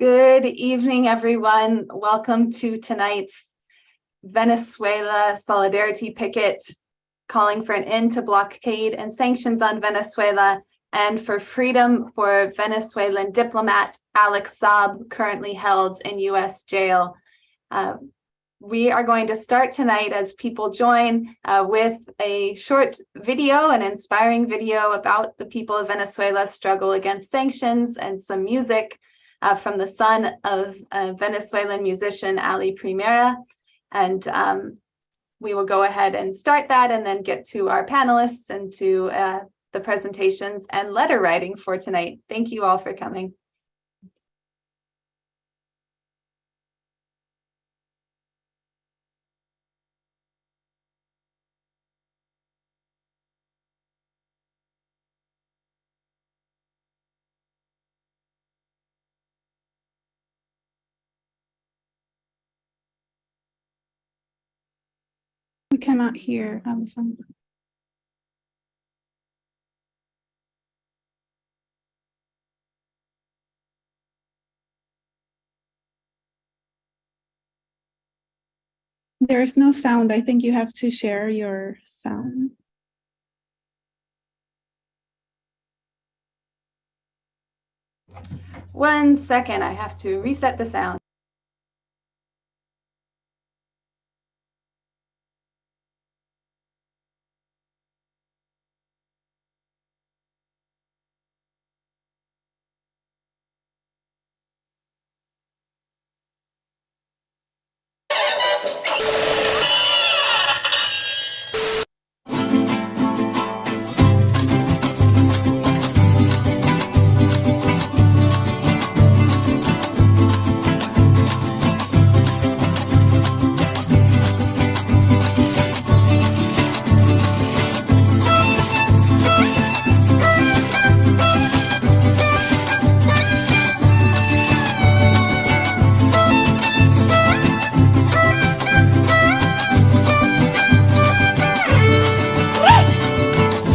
Good evening, everyone. Welcome to tonight's Venezuela Solidarity Picket, calling for an end to blockade and sanctions on Venezuela and for freedom for Venezuelan diplomat Alex Saab, currently held in U.S. jail. We are going to start tonight as people join with a short video, an inspiring video about the people of Venezuela's struggle against sanctions, and some music from the son of Venezuelan musician Ali Primera. And we will go ahead and start that and then get to our panelists and to the presentations and letter writing for tonight. Thank you all for coming. We cannot hear Alison. There is no sound. I think you have to share your sound. One second, I have to reset the sound.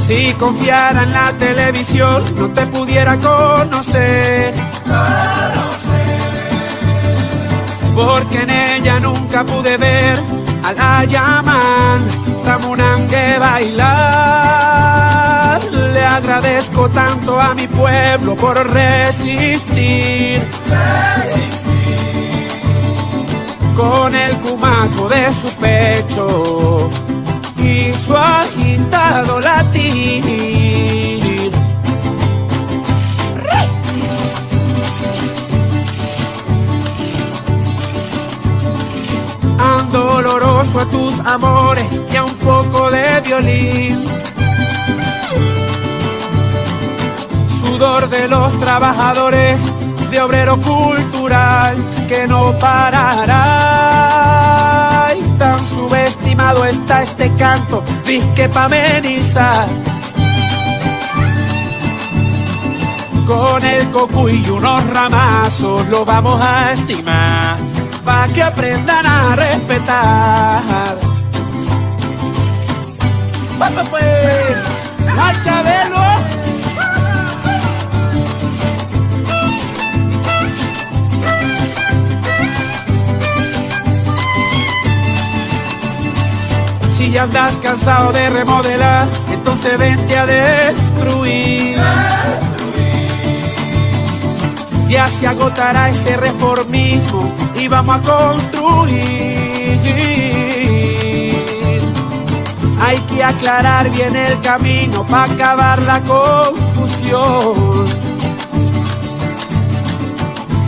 Si confiara en la televisión, no te pudiera conocer. Porque en ella nunca pude ver a la llaman Tamunangue bailar. Le agradezco tanto a mi pueblo por resistir. Con el cumaco de su pecho y su agitado latir. Ando doloroso a tus amores y a un poco de violín. Sudor de los trabajadores, de obrero cultural que no parará. Y tan subestimado está este canto, disque pa' amenizar. Con el cocuy y unos ramazos lo vamos a estimar, pa' que aprendan a respetar. ¡Vamos pues! ¡Ay, Chabelo! Si ya andas cansado de remodelar, entonces vente a destruir. Ya se agotará ese reformismo y vamos a construir. Hay que aclarar bien el camino para acabar la confusión.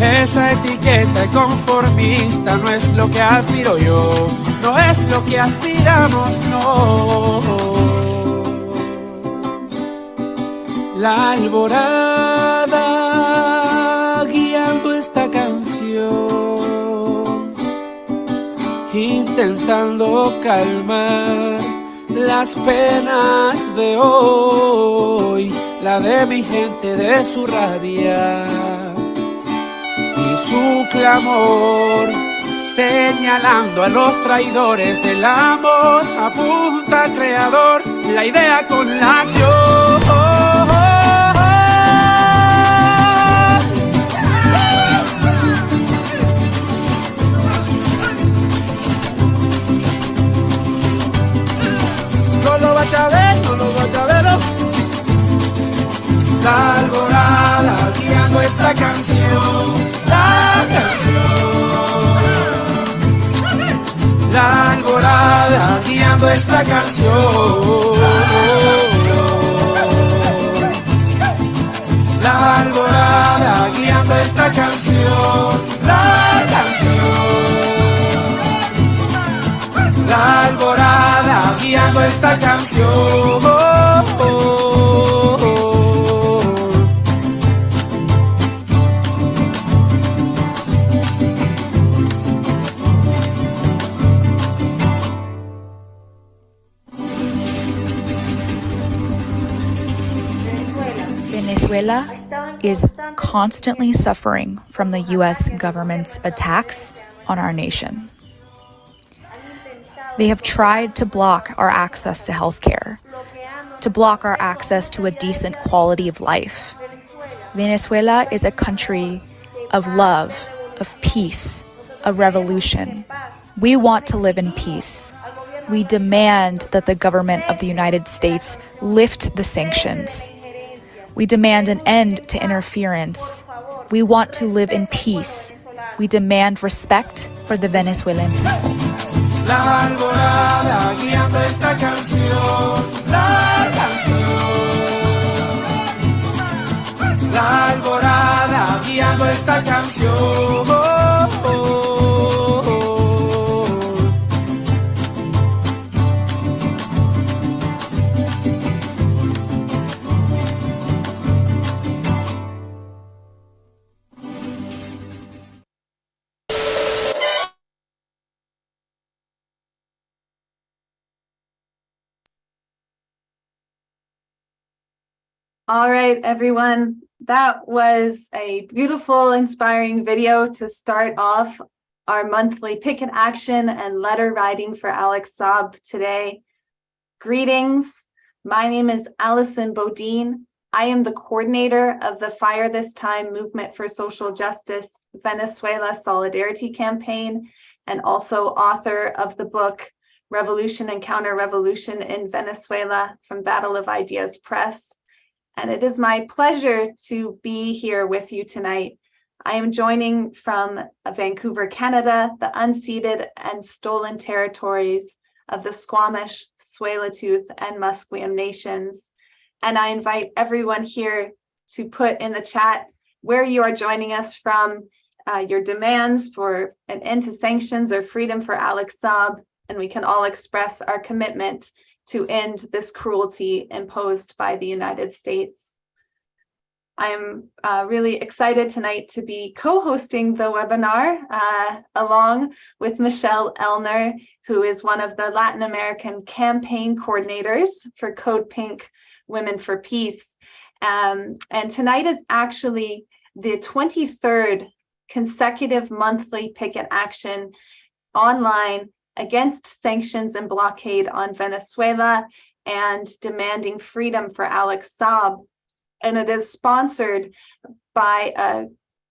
Esa etiqueta conformista no es lo que aspiro yo, no es lo que aspiramos, no. La alborada guiando esta canción, intentando calmar las penas de hoy, la de mi gente, de su rabia y su clamor, señalando a los traidores del amor. Apunta creador, la idea con la acción. alborada guiando esta canción. La alborada guiando esta canción. La canción. La alborada guiando esta canción. Venezuela is constantly suffering from the US government's attacks on our nation. They have tried to block our access to healthcare, to block our access to a decent quality of life. Venezuela is a country of love, of peace, of revolution. We want to live in peace. We demand that the government of the United States lift the sanctions. We demand an end to interference. We want to live in peace. We demand respect for the Venezuelan people. La alborada guiando esta canción. La canción. La alborada guiando esta canción. All right, everyone, that was a beautiful, inspiring video to start off our monthly picket action and letter writing for Alex Saab today. Greetings. My name is Allison Bodine. I am the coordinator of the Fire This Time Movement for Social Justice Venezuela Solidarity Campaign and also author of the book Revolution and Counter-Revolution in Venezuela from Battle of Ideas Press. And it is my pleasure to be here with you tonight. I am joining from Vancouver, Canada, the unceded and stolen territories of the Squamish, Tsleil-Waututh, and Musqueam nations. And I invite everyone here to put in the chat where you are joining us from, your demands for an end to sanctions or freedom for Alex Saab, and we can all express our commitment to end this cruelty imposed by the United States. I'm really excited tonight to be co-hosting the webinar along with Michelle Elner, who is one of the Latin American campaign coordinators for CODEPINK Women for Peace. And tonight is actually the 23rd consecutive monthly picket action online against sanctions and blockade on Venezuela and demanding freedom for Alex Saab. And it is sponsored by a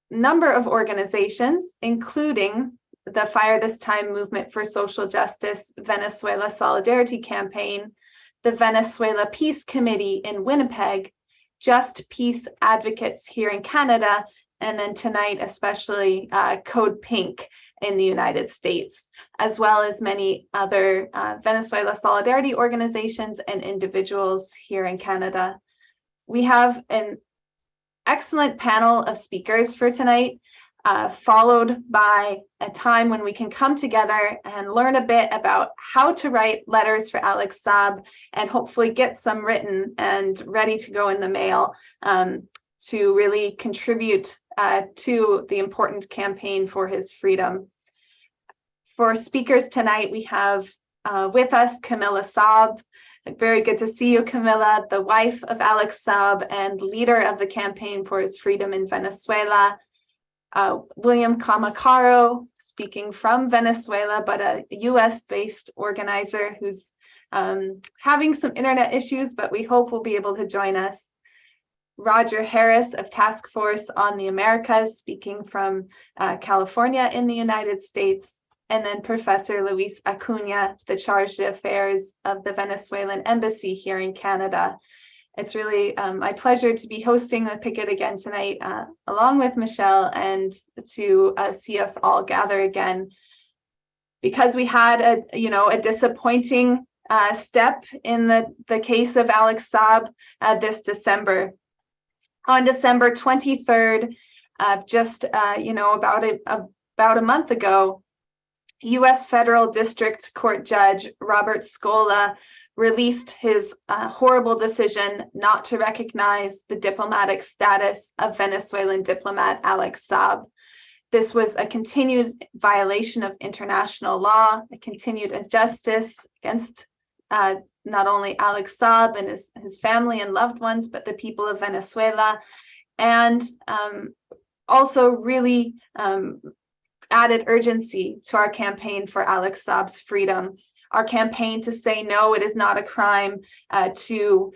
number of organizations, including the Fire This Time Movement for Social Justice Venezuela Solidarity Campaign, the Venezuela Peace Committee in Winnipeg, Just Peace Advocates here in Canada, and then tonight especially CODEPINK in the United States, as well as many other Venezuela solidarity organizations and individuals here in Canada. We have an excellent panel of speakers for tonight, followed by a time when we can come together and learn a bit about how to write letters for Alex Saab and hopefully get some written and ready to go in the mail to really contribute to the important campaign for his freedom. For speakers tonight, we have with us Camilla Saab. Very good to see you, Camilla, the wife of Alex Saab and leader of the campaign for his freedom in Venezuela. William Camacaro, speaking from Venezuela, but a US-based organizer who's having some internet issues, but we hope will be able to join us. Roger Harris of Task Force on the Americas, speaking from California in the United States. And then Professor Luis Acuna, the Charge d'Affaires of the Venezuelan Embassy here in Canada. It's really my pleasure to be hosting the picket again tonight, along with Michelle, and to see us all gather again. because we had a disappointing step in the case of Alex Saab this December. On December 23rd, just about a month ago, U.S. Federal District Court Judge Robert Scola released his horrible decision not to recognize the diplomatic status of Venezuelan diplomat Alex Saab. This was a continued violation of international law, a continued injustice against not only Alex Saab and his family and loved ones, but the people of Venezuela, and also really added urgency to our campaign for Alex Saab's freedom. Our campaign to say, no, it is not a crime to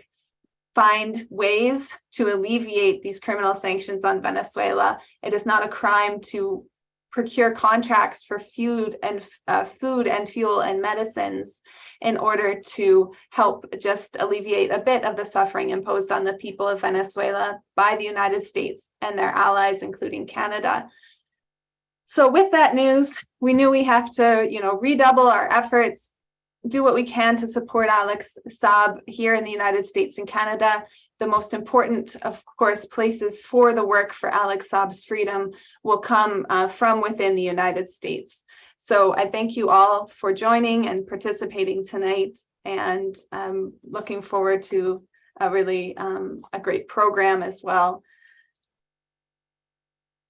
find ways to alleviate these criminal sanctions on Venezuela. It is not a crime to procure contracts for food and fuel and medicines in order to help just alleviate a bit of the suffering imposed on the people of Venezuela by the United States and their allies, including Canada. So with that news, we knew we have to, redouble our efforts, do what we can to support Alex Saab here in the United States and Canada. The most important, of course, places for the work for Alex Saab's freedom will come from within the United States. So I thank you all for joining and participating tonight, and looking forward to a really a great program as well.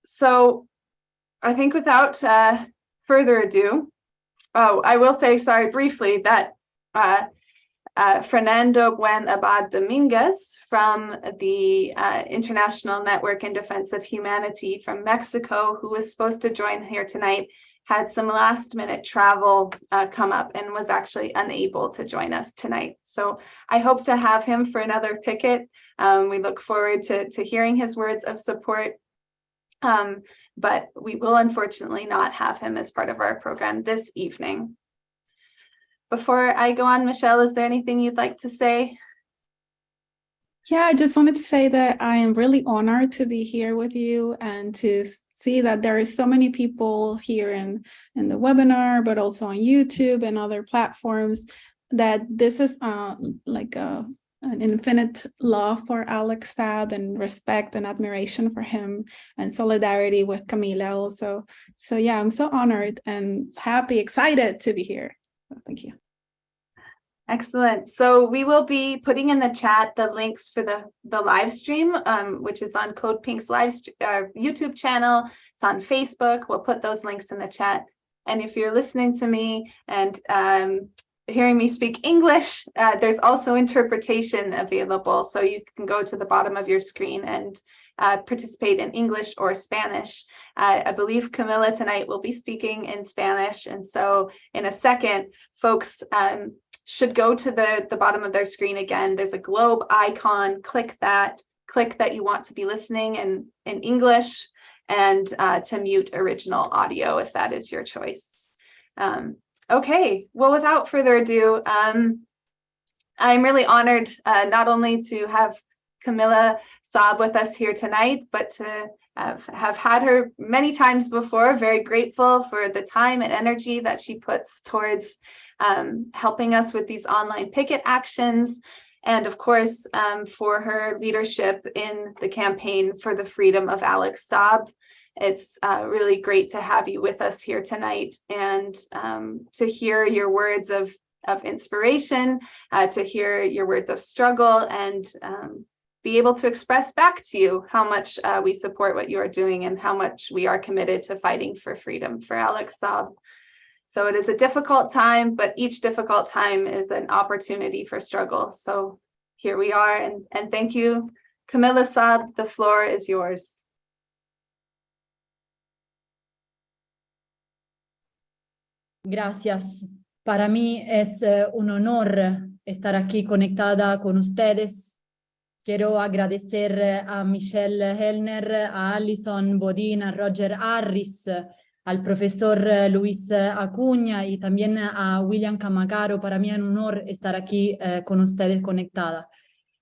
So I think without further ado, I will say, briefly, that Fernando Buen Abad Dominguez from the International Network in Defense of Humanity from Mexico, who was supposed to join here tonight, had some last-minute travel come up and was actually unable to join us tonight. So I hope to have him for another picket. We look forward to hearing his words of support. But we will unfortunately not have him as part of our program this evening. Before I go on, Michelle, is there anything you'd like to say? Yeah, I just wanted to say that I am really honored to be here with you and to see that there are so many people here in the webinar, but also on YouTube and other platforms, that this is like an infinite love for Alex Saab and respect and admiration for him, and solidarity with Camila also. So yeah, I'm so honored and happy, excited to be here. So thank you. Excellent. So we will be putting in the chat the links for the live stream, which is on CODEPINK's YouTube channel. It's on Facebook. We'll put those links in the chat. And if you're listening to me and hearing me speak English, there's also interpretation available. So you can go to the bottom of your screen and participate in English or Spanish. I believe Camila tonight will be speaking in Spanish. And so in a second, folks should go to the bottom of their screen again. There's a globe icon. Click that you want to be listening in English, and to mute original audio if that is your choice. Okay, well, without further ado, I'm really honored not only to have Camila Saab with us here tonight, but to have had her many times before. Very grateful for the time and energy that she puts towards helping us with these online picket actions, and of course for her leadership in the campaign for the freedom of Alex Saab. It's really great to have you with us here tonight, and to hear your words of inspiration, to hear your words of struggle, and be able to express back to you how much we support what you are doing and how much we are committed to fighting for freedom for Alex Saab. So it is a difficult time, but each difficult time is an opportunity for struggle. So here we are, and thank you, Camila Saab. The floor is yours. Gracias. Para mí es un honor estar aquí conectada con ustedes. Quiero agradecer a Michelle Hellner, a Alison Bodin, a Roger Harris, al profesor Luis Acuña y también a William Camacaro. Para mí es un honor estar aquí con ustedes conectada.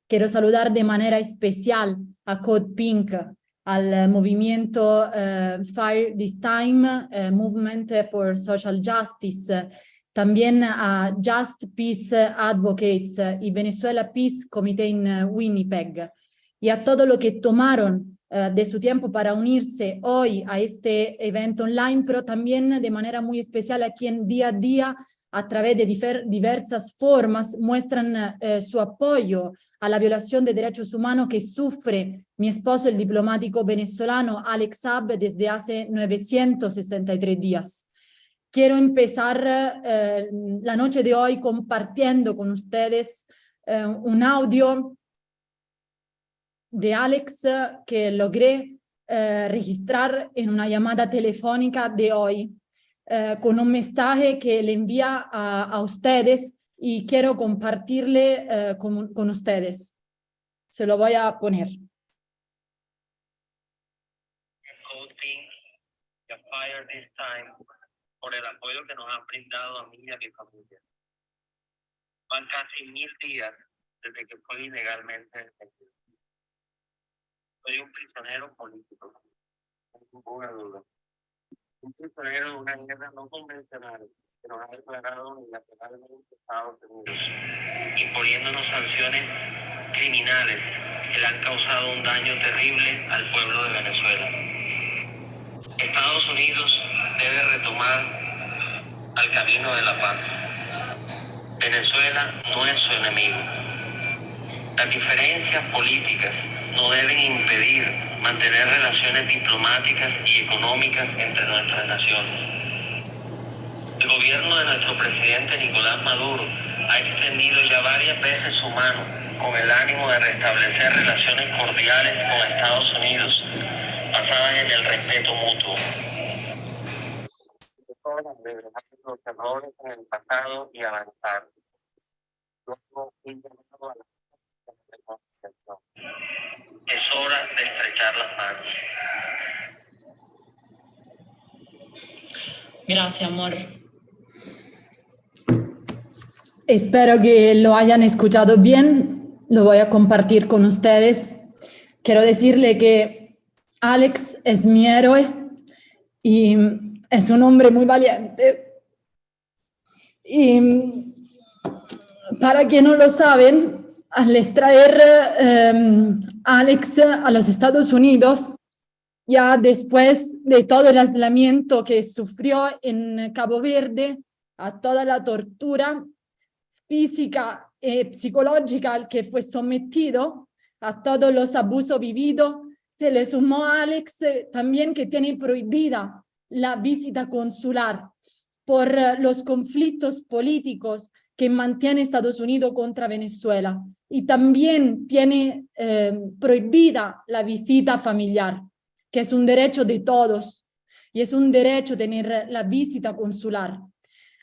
Quiero saludar de manera especial a CODEPINK, al movimiento Fire This Time, Movement for Social Justice, también a Just Peace Advocates y Venezuela Peace Committee en Winnipeg, y a todo lo que tomaron de su tiempo para unirse hoy a este evento online, pero también de manera muy especial a quien día a día, a través de diversas formas, muestran su apoyo a la violación de derechos humanos que sufre mi esposo, el diplomático venezolano Alex Saab, desde hace 963 días. Quiero empezar la noche de hoy compartiendo con ustedes un audio de Alex que logré registrar en una llamada telefónica de hoy, con un mensaje que le envía a ustedes y quiero compartirle con ustedes. Se lo voy a poner. CODEPINK y a Fire This Time por el apoyo que nos han brindado a mí y a mi familia. Van casi 1000 días desde que fui ilegalmente detenido. Soy un prisionero político, sin ninguna duda. Un prisionero de una guerra no convencional que nos ha declarado unilateralmente Estados Unidos, imponiéndonos sanciones criminales que le han causado un daño terrible al pueblo de Venezuela. Estados Unidos debe retomar al camino de la paz. Venezuela no es su enemigo. Las diferencias políticas no deben impedir mantener relaciones diplomáticas y económicas entre nuestras naciones. El gobierno de nuestro presidente Nicolás Maduro ha extendido ya varias veces su mano con el ánimo de restablecer relaciones cordiales con Estados Unidos, basadas en el respeto mutuo. Los errores en el pasado y avanzar. Es hora de estrechar las manos. Gracias, amor. Espero que lo hayan escuchado bien. Lo voy a compartir con ustedes. Quiero decirle que Alex es mi héroe y es un hombre muy valiente. Y para quienes no lo saben, al extraer a Alex a los Estados Unidos, ya después de todo el aislamiento que sufrió en Cabo Verde, a toda la tortura física y psicológica al que fue sometido, a todos los abusos vividos, se le sumó a Alex también que tiene prohibida la visita consular por los conflictos políticos que mantiene Estados Unidos contra Venezuela, y también tiene prohibida la visita familiar, que es un derecho de todos, y es un derecho tener la visita consular.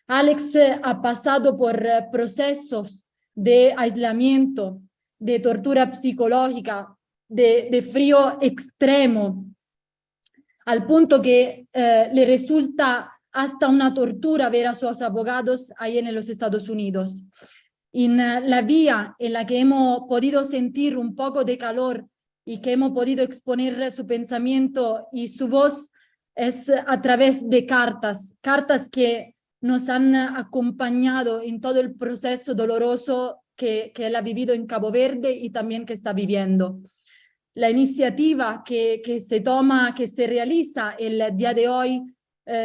Alex ha pasado por procesos de aislamiento, de tortura psicológica, de frío extremo, al punto que le resulta hasta una tortura ver a sus abogados ahí en los Estados Unidos. En la vía en la que hemos podido sentir un poco de calor y que hemos podido exponer su pensamiento y su voz es a través de cartas que nos han acompañado en todo el proceso doloroso que él ha vivido en Cabo Verde y también que está viviendo. La iniciativa que se toma, que se realiza el día de hoy,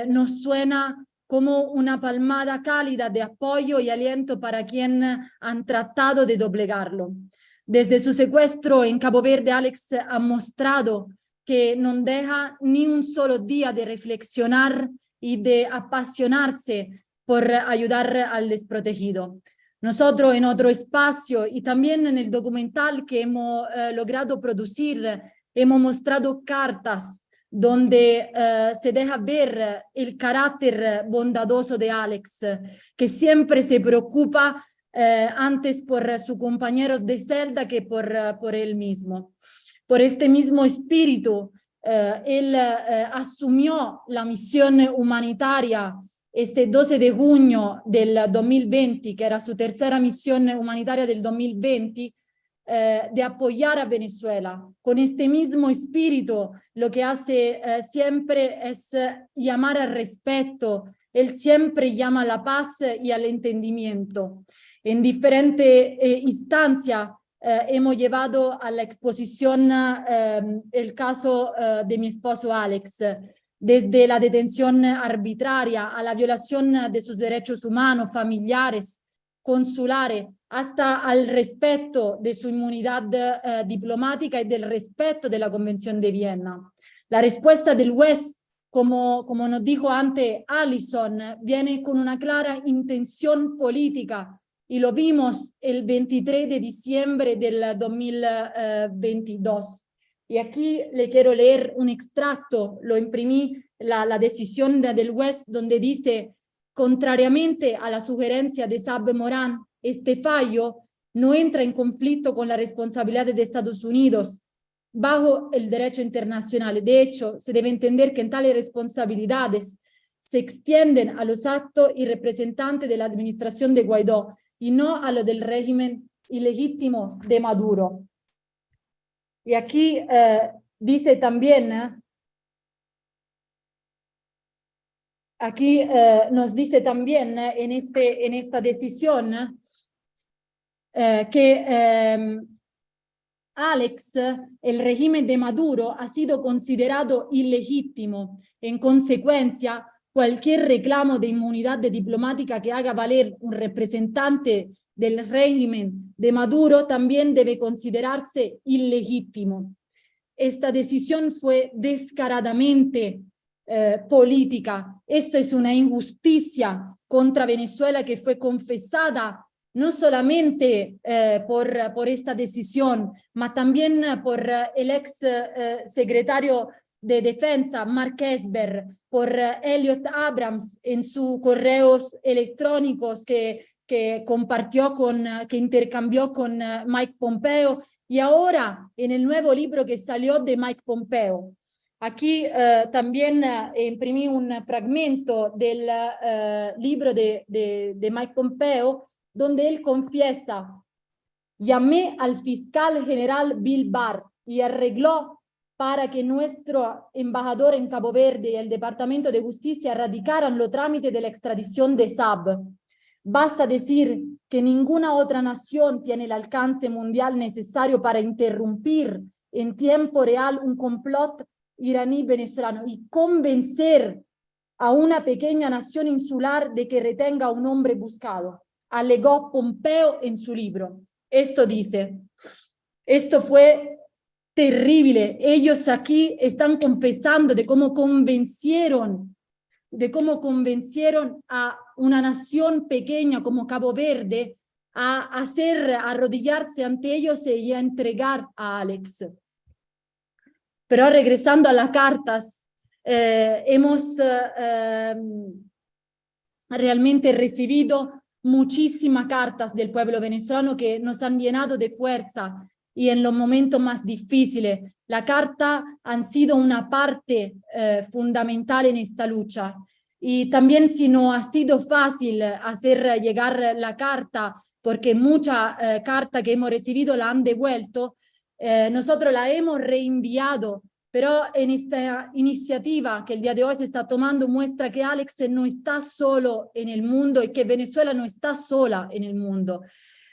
nos suena como una palmada cálida de apoyo y aliento para quien han tratado de doblegarlo. Desde su secuestro en Cabo Verde, Alex ha mostrado que no deja ni un solo día de reflexionar y de apasionarse por ayudar al desprotegido. Nosotros en otro espacio y también en el documental que hemos logrado producir, hemos mostrado cartas donde se deja ver el carácter bondadoso de Alex, que siempre se preocupa antes por su compañero de celda que por él mismo. Por este mismo espíritu, él asumió la misión humanitaria este 12 de junio del 2020, que era su tercera misión humanitaria del 2020, de apoyar a Venezuela. Con este mismo espíritu, lo que hace siempre es llamar al respeto. Él siempre llama a la paz y al entendimiento. En diferentes instancias hemos llevado a la exposición el caso de mi esposo Alex, desde la detención arbitraria a la violación de sus derechos humanos, familiares, consulares, hasta al respeto de su inmunidad diplomática y del respeto de la Convención de Viena. La respuesta del juez, como nos dijo antes Alison, viene con una clara intención política y lo vimos el 23 de diciembre del 2022. Y aquí le quiero leer un extracto, lo imprimí, la decisión del juez, donde dice: contrariamente a la sugerencia de Saab Morán, este fallo no entra en conflicto con la responsabilidad de Estados Unidos bajo el derecho internacional. De hecho, se debe entender que en tales responsabilidades se extienden a los actos y representantes de la administración de Guaidó y no a lo del régimen ilegítimo de Maduro. Y aquí dice también, nos dice también en esta decisión que Alex, el régimen de Maduro ha sido considerado ilegítimo. En consecuencia, cualquier reclamo de inmunidad diplomática que haga valer un representante del régimen de Maduro también debe considerarse ilegítimo. Esta decisión fue descaradamente política. Esto es una injusticia contra Venezuela que fue confesada no solamente por esta decisión, mas también por el ex secretario de Defensa, Mark Esper, por Elliot Abrams en sus correos electrónicos que compartió que intercambió con Mike Pompeo, y ahora en el nuevo libro que salió de Mike Pompeo. Aquí también imprimí un fragmento del libro de Mike Pompeo, donde él confiesa: llamé al fiscal general Bill Barr y arregló para que nuestro embajador en Cabo Verde y el Departamento de Justicia radicaran los trámites de la extradición de Saab. Basta decir que ninguna otra nación tiene el alcance mundial necesario para interrumpir en tiempo real un complot iraní-venezolano y convencer a una pequeña nación insular de que retenga a un hombre buscado, alegó Pompeo en su libro. Esto dice, esto fue terrible. Ellos aquí están confesando de cómo convencieron a una nación pequeña como Cabo Verde a arrodillarse ante ellos y a entregar a Alex. Pero regresando a las cartas, hemos realmente recibido muchísimas cartas del pueblo venezolano que nos han llenado de fuerza y en los momentos más difíciles. La carta han sido una parte fundamental en esta lucha. Y también si no ha sido fácil hacer llegar la carta, porque muchas cartas que hemos recibido la han devuelto, nosotros la hemos reenviado, pero en esta iniciativa que el día de hoy se está tomando muestra que Alex no está solo en el mundo y que Venezuela no está sola en el mundo,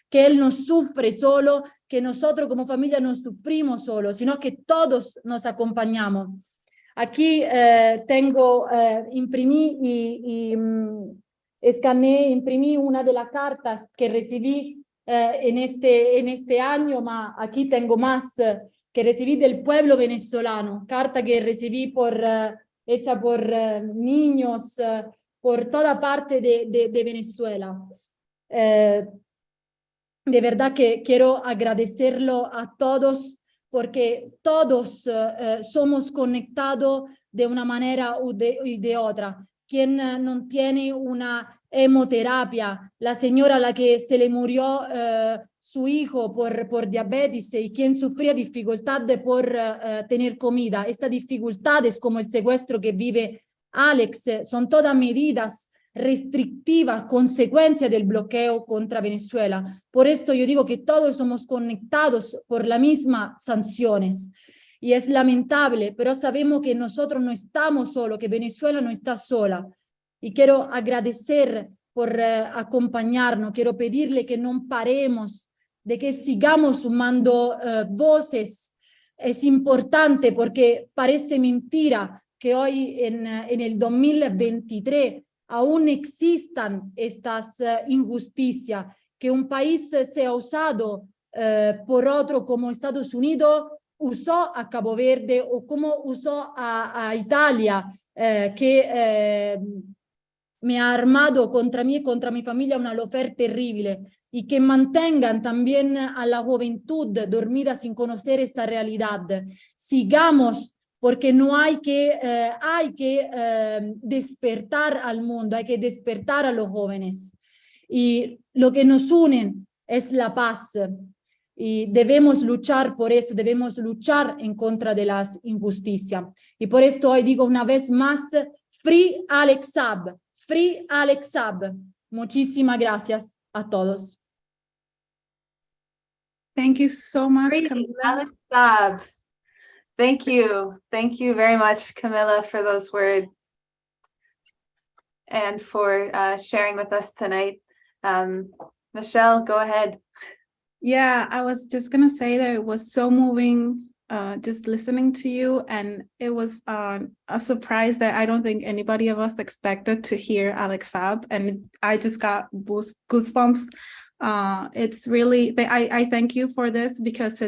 que él no sufre solo, que nosotros como familia no sufrimos solo, sino que todos nos acompañamos. Aquí imprimí y escaneé, imprimí una de las cartas que recibí en este año, ma aquí tengo más que recibí del pueblo venezolano, carta que recibí hecha por niños por toda parte de Venezuela. De verdad que quiero agradecerlo a todos, porque todos somos conectados de una manera o de otra. Quien no tiene una hemoterapia, la señora a la que se le murió su hijo por diabetes y quien sufría dificultad por tener comida. Estas dificultades como el secuestro que vive Alex son todas medidas restrictiva consecuencia del bloqueo contra Venezuela. Por esto yo digo que todos somos conectados por las mismas sanciones. Y es lamentable, pero sabemos que nosotros no estamos solos, que Venezuela no está sola. Y quiero agradecer por acompañarnos, quiero pedirle que no paremos, de que sigamos sumando voces. Es importante porque parece mentira que hoy en el 2023 aún existan estas injusticias, que un país sea usado por otro como Estados Unidos usó a Cabo Verde o como usó a Italia, que me ha armado contra mí y contra mi familia una lofer terrible, y que mantengan también a la juventud dormida sin conocer esta realidad. Sigamos, porque no hay que despertar al mundo, hay que despertar a los jóvenes. Y lo que nos une es la paz. Y debemos luchar por eso, debemos luchar en contra de las injusticias. Y por esto hoy digo una vez más, Free Alex Saab, Free Alex Saab. Muchísimas gracias a todos. Thank you so much, Free Camila. Alex Saab. Thank you. Thank you very much, Camilla, for those words and for sharing with us tonight. Michelle, go ahead. Yeah, I was just gonna say that it was so moving just listening to you, and it was a surprise that I don't think anybody of us expected to hear Alex Saab, and I just got goosebumps. It's really, I thank you for this, because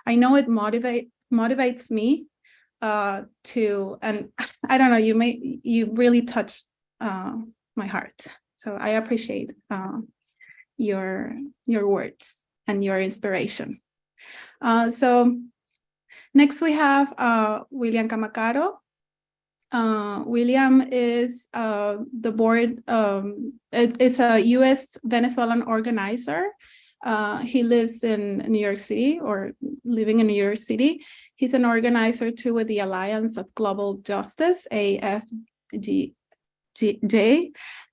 I know it motivates me to, and I don't know, you really touched my heart. So I appreciate your words and your inspiration. So next we have William Camacaro. William is the board, it's a US Venezuelan organizer. He lives in New York City, or living in New York City. He's an organizer too with the Alliance of Global Justice, AFGJ,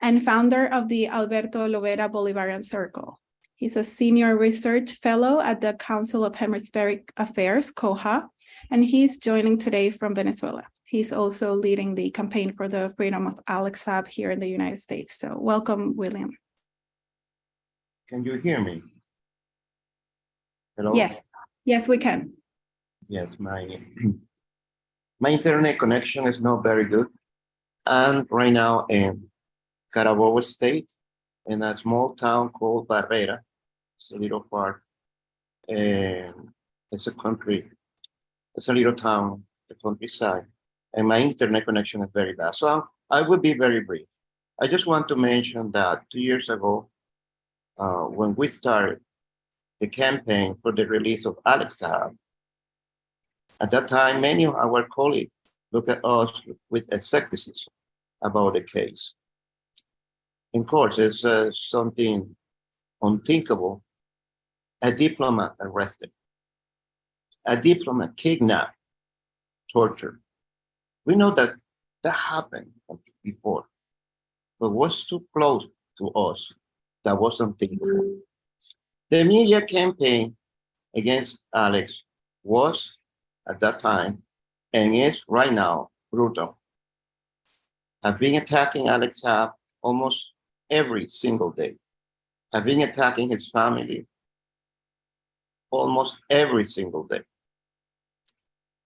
and founder of the Alberto Lovera Bolivarian Circle. He's a senior research fellow at the Council of Hemispheric Affairs, COHA, and he's joining today from Venezuela. He's also leading the campaign for the freedom of Alex Saab here in the United States. So welcome, William. Can you hear me? Hello? Yes, we can. Yes, my internet connection is not very good. And right now in Carabobo State, in a small town called Barrera, it's a little part, and it's a little town, the countryside, and my internet connection is very bad. So I will be very brief. I just want to mention that 2 years ago, when we started the campaign for the release of Alex Saab, at that time, many of our colleagues looked at us with skepticism about the case. Of course, it's something unthinkable. A diplomat arrested, a diplomat kidnapped, tortured. We know that happened before, but what's too close to us that was unthinkable. The media campaign against Alex was, at that time, and is right now, brutal. I've been attacking Alex Saab almost every single day. I've been attacking his family almost every single day.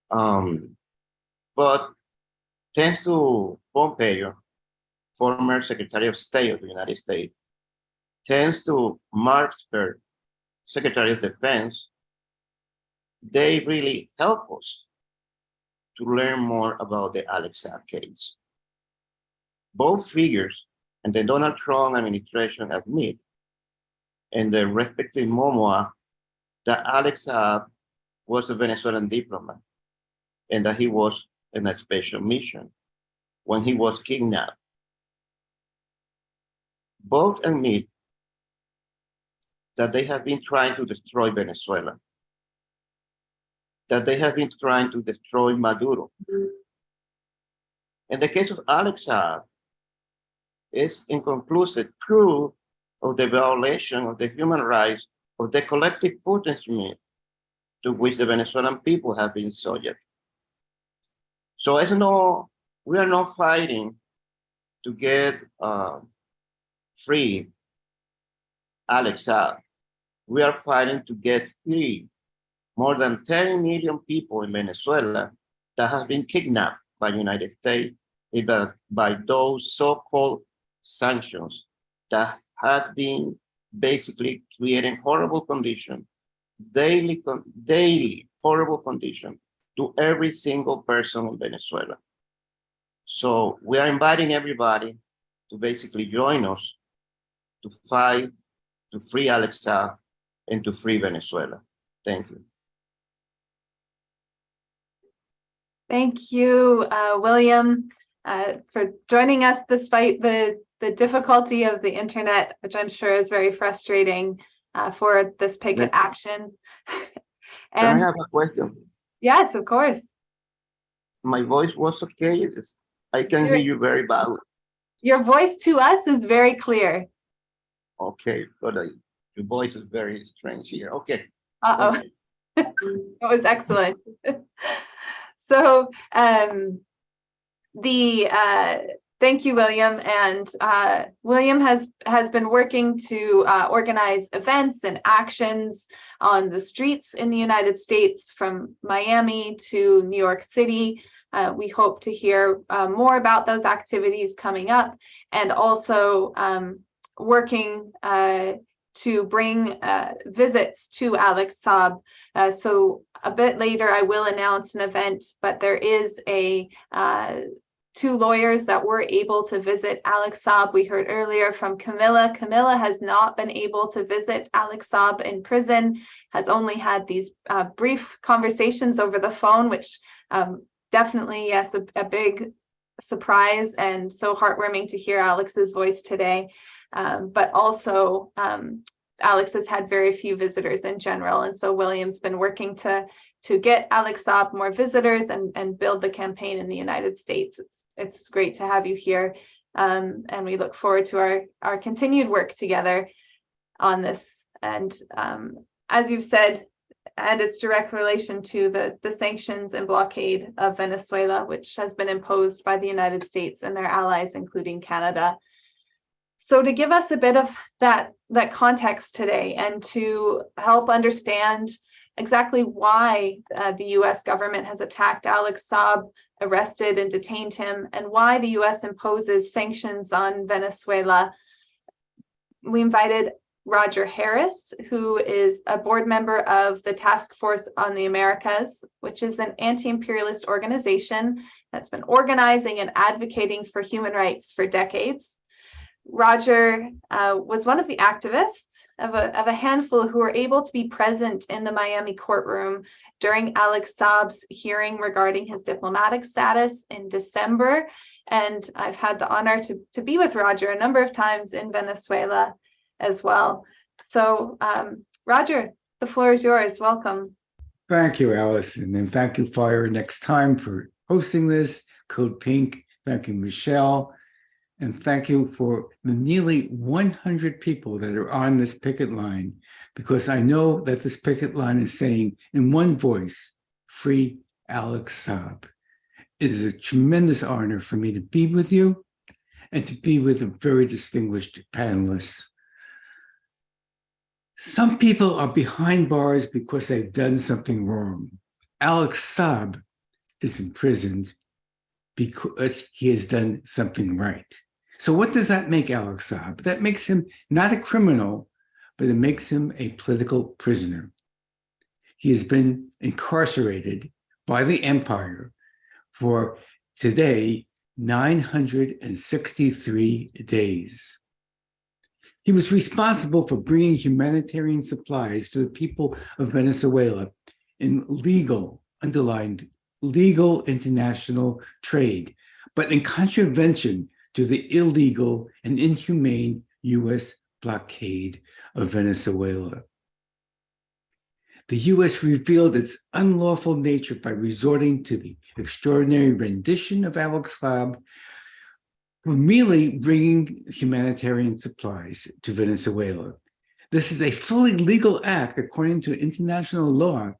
But thanks to Pompeo, former Secretary of State of the United States, thanks to Mark Esper, Secretary of Defense, they really help us to learn more about the Alex Saab case. Both figures and the Donald Trump administration admit in the respective memoir that Alex Saab was a Venezuelan diplomat and that he was in a special mission when he was kidnapped. Both admit that they have been trying to destroy Venezuela, that they have been trying to destroy Maduro. In the case of Alex Saab, is inconclusive proof of the violation of the human rights of the collective punishment to which the Venezuelan people have been subject. So we are not fighting to get free Alex Saab. We are fighting to get free more than 10 million people in Venezuela that have been kidnapped by the United States, by those so-called sanctions that have been basically creating horrible conditions, daily horrible conditions to every single person in Venezuela. So we are inviting everybody to basically join us to fight to free Alex Saab and to free Venezuela. Thank you. Thank you, William, for joining us despite the difficulty of the internet, which I'm sure is very frustrating for this picket action. Can I have a question? Yes, of course. My voice was okay. I can hear you very badly. Your voice to us is very clear. Okay, but your voice is very strange here. Okay. Uh-oh. That was excellent. So thank you, William. And William has been working to organize events and actions on the streets in the United States, from Miami to New York City. We hope to hear more about those activities coming up, and also working to bring visits to Alex Saab. So a bit later, I will announce an event, but there is two lawyers that were able to visit Alex Saab. We heard earlier from Camilla. Camilla has not been able to visit Alex Saab in prison, has only had these brief conversations over the phone, which definitely, yes, a big surprise, and so heartwarming to hear Alex's voice today. But also, Alex has had very few visitors in general, and so William's been working to get Alex Saab more visitors and build the campaign in the United States. It's great to have you here, and we look forward to our continued work together on this. And as you've said, and its direct relation to the sanctions and blockade of Venezuela, which has been imposed by the United States and their allies, including Canada. So to give us a bit of that context today, and to help understand exactly why the US government has attacked Alex Saab, arrested and detained him, and why the US imposes sanctions on Venezuela, we invited Roger Harris, who is a board member of the Task Force on the Americas, which is an anti-imperialist organization that's been organizing and advocating for human rights for decades. Roger was one of the activists of a handful who were able to be present in the Miami courtroom during Alex Saab's hearing regarding his diplomatic status in December. And I've had the honor to be with Roger a number of times in Venezuela as well. So Roger, the floor is yours. Welcome. Thank you, Allison, and thank you, Fire Next Time, for hosting this. Code Pink, thank you, Michelle. And thank you for the nearly 100 people that are on this picket line, because I know that this picket line is saying in one voice, free Alex Saab. It is a tremendous honor for me to be with you and to be with a very distinguished panelists. Some people are behind bars because they've done something wrong. Alex Saab is imprisoned because he has done something right. So what does that make Alex Saab? That makes him not a criminal, but it makes him a political prisoner. He has been incarcerated by the empire for today 963 days. He was responsible for bringing humanitarian supplies to the people of Venezuela in legal, underlined, legal international trade, but in contravention to the illegal and inhumane U.S. blockade of Venezuela. The U.S. revealed its unlawful nature by resorting to the extraordinary rendition of Alex Saab, for merely bringing humanitarian supplies to Venezuela. This is a fully legal act according to international law,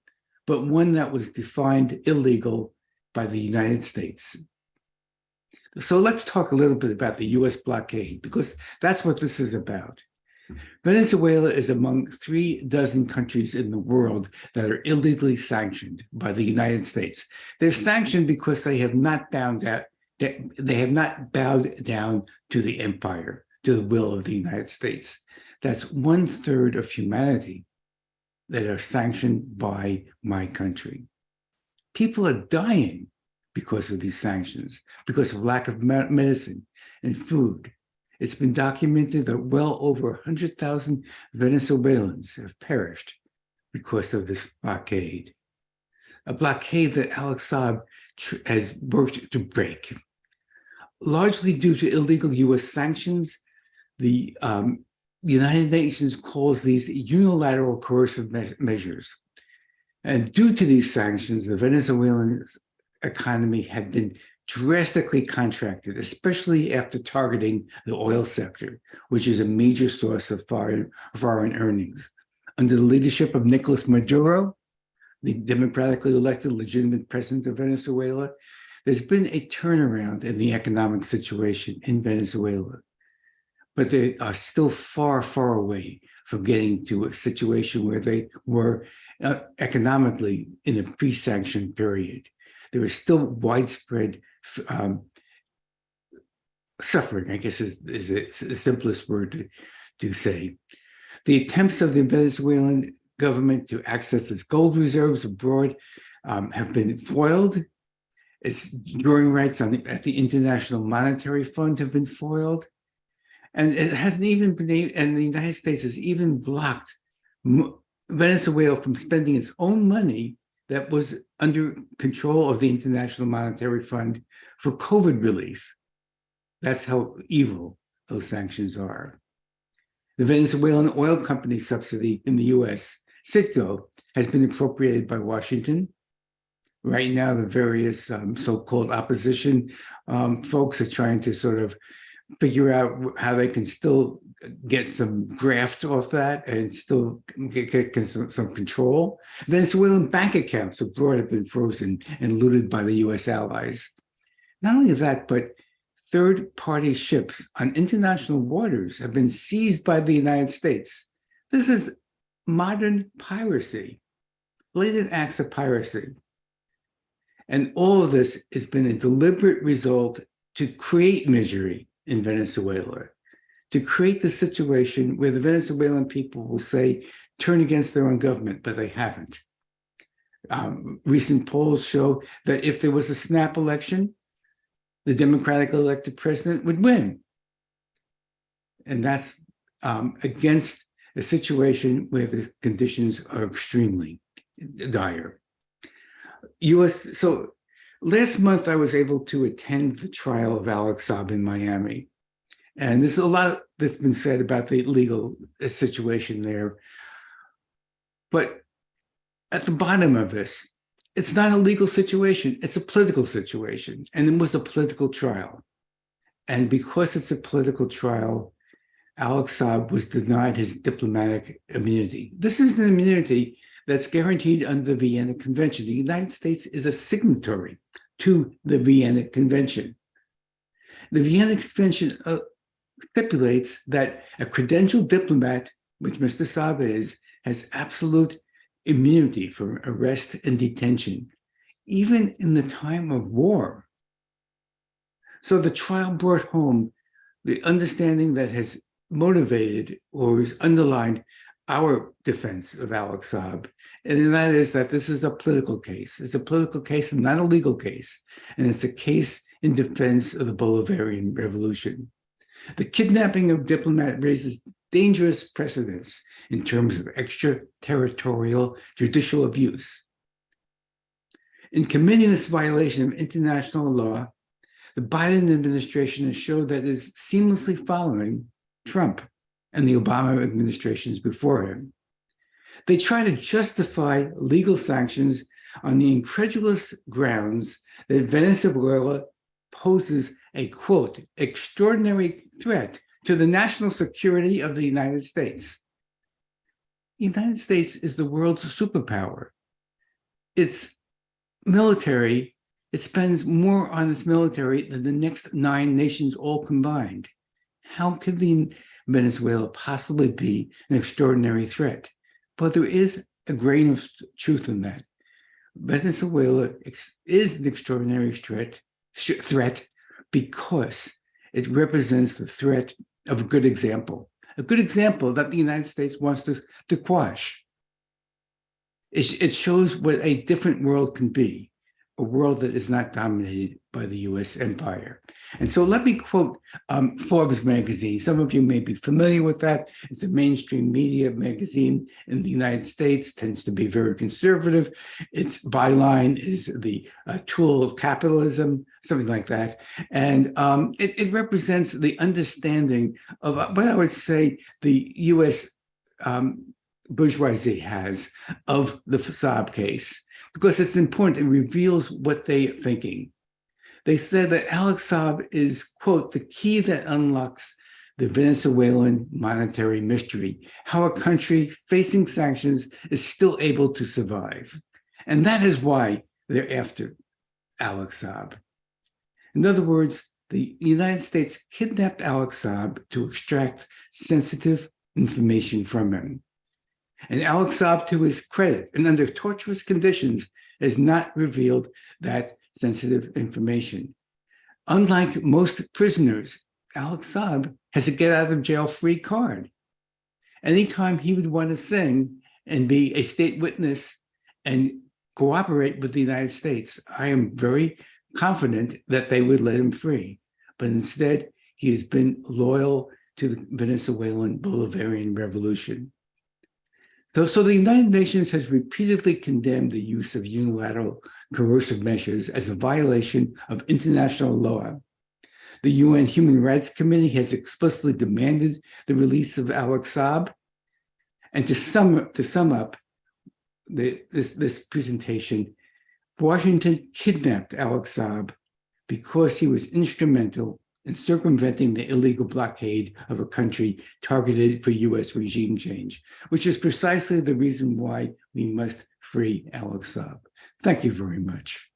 but one that was defined illegal by the United States. So let's talk a little bit about the US blockade, because that's what this is about. Venezuela is among 36 countries in the world that are illegally sanctioned by the United States. They're sanctioned because they have not bowed down to the empire, to the will of the United States. That's 1/3 of humanity that are sanctioned by my country. People are dying because of these sanctions, because of lack of medicine and food. It's been documented that well over 100,000 Venezuelans have perished because of this blockade, a blockade that Alex Saab has worked to break. Largely due to illegal US sanctions, the United Nations calls these unilateral coercive measures. And due to these sanctions, the Venezuelan economy had been drastically contracted, especially after targeting the oil sector, which is a major source of foreign earnings. Under the leadership of Nicolas Maduro, the democratically elected legitimate president of Venezuela, there's been a turnaround in the economic situation in Venezuela, but they are still far, far away from getting to a situation where they were economically in a pre-sanction period. There is still widespread suffering, I guess is the simplest word to say. The attempts of the Venezuelan government to access its gold reserves abroad have been foiled. Its drawing rights at the International Monetary Fund have been foiled. And it hasn't even been, and the United States has even blocked Venezuela from spending its own money that was under control of the International Monetary Fund for COVID relief. That's how evil those sanctions are. The Venezuelan oil company subsidy in the US, Citgo, has been appropriated by Washington. Right now, the various so-called opposition folks are trying to sort of figure out how they can still get some graft off that and still get some control. Venezuelan bank accounts abroad have been frozen and looted by the US allies. Not only that, but third-party ships on international waters have been seized by the United States. This is modern piracy, blatant acts of piracy. And all of this has been a deliberate result to create misery in Venezuela, to create the situation where the Venezuelan people will say, turn against their own government, but they haven't. Recent polls show that if there was a snap election, the Democratic elected president would win. And that's against a situation where the conditions are extremely dire. So last month, I was able to attend the trial of Alex Saab in Miami. And there's a lot that's been said about the legal situation there. But at the bottom of this, it's not a legal situation, it's a political situation. And it was a political trial. And because it's a political trial, Alex Saab was denied his diplomatic immunity. This is an immunity that's guaranteed under the Vienna Convention. The United States is a signatory to the Vienna Convention. The Vienna Convention stipulates that a credentialed diplomat, which Mr. Saab is, has absolute immunity from arrest and detention, even in the time of war. So the trial brought home the understanding that has motivated or has underlined our defense of Alex Saab, and that is that this is a political case. It's a political case and not a legal case, and it's a case in defense of the Bolivarian Revolution. The kidnapping of diplomat raises dangerous precedents in terms of extraterritorial judicial abuse. In committing this violation of international law, the Biden administration has showed that it is seamlessly following Trump and the Obama administrations before him. They try to justify legal sanctions on the incredulous grounds that Venezuela poses a, quote, extraordinary threat to the national security of the United States. The United States is the world's superpower. Its military, it spends more on its military than the next 9 nations all combined. How could Venezuela possibly be an extraordinary threat? But there is a grain of truth in that. Venezuela is an extraordinary threat because it represents the threat of a good example that the United States wants to quash. It shows what a different world can be, a world that is not dominated by the US empire. And so let me quote Forbes magazine. Some of you may be familiar with that. It's a mainstream media magazine in the United States, tends to be very conservative. Its byline is the tool of capitalism, something like that. And it represents the understanding of what I would say the US bourgeoisie has of the Saab case, because it's important. It reveals what they're thinking. They said that Alex Saab is, quote, the key that unlocks the Venezuelan monetary mystery, how a country facing sanctions is still able to survive. And that is why they're after Alex Saab. In other words, the United States kidnapped Alex Saab to extract sensitive information from him. And Alex Saab, to his credit, and under torturous conditions, has not revealed that sensitive information. Unlike most prisoners, Alex Saab has a get out of jail free card. Anytime he would want to sing and be a state witness and cooperate with the United States, I am very confident that they would let him free. But instead, he has been loyal to the Venezuelan Bolivarian Revolution. So the United Nations has repeatedly condemned the use of unilateral coercive measures as a violation of international law. The UN Human Rights Committee has explicitly demanded the release of Alex Saab. And to sum up this presentation, Washington kidnapped Alex Saab because he was instrumental in circumventing the illegal blockade of a country targeted for US regime change, which is precisely the reason why we must free Alex Saab. Thank you very much.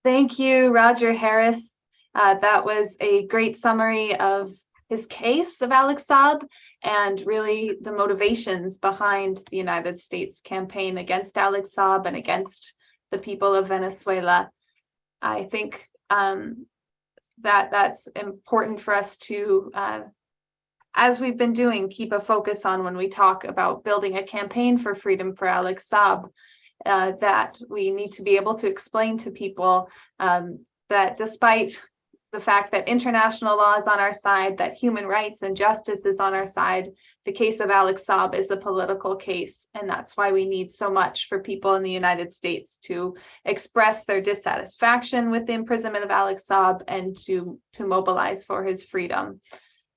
Thank you, Roger Harris. That was a great summary of his case of Alex Saab and really the motivations behind the United States campaign against Alex Saab and against the people of Venezuela. I think that's important for us to, as we've been doing, keep a focus on when we talk about building a campaign for freedom for Alex Saab, that we need to be able to explain to people that despite the fact that international law is on our side, that human rights and justice is on our side, the case of Alex Saab is a political case. And that's why we need so much for people in the United States to express their dissatisfaction with the imprisonment of Alex Saab and to mobilize for his freedom.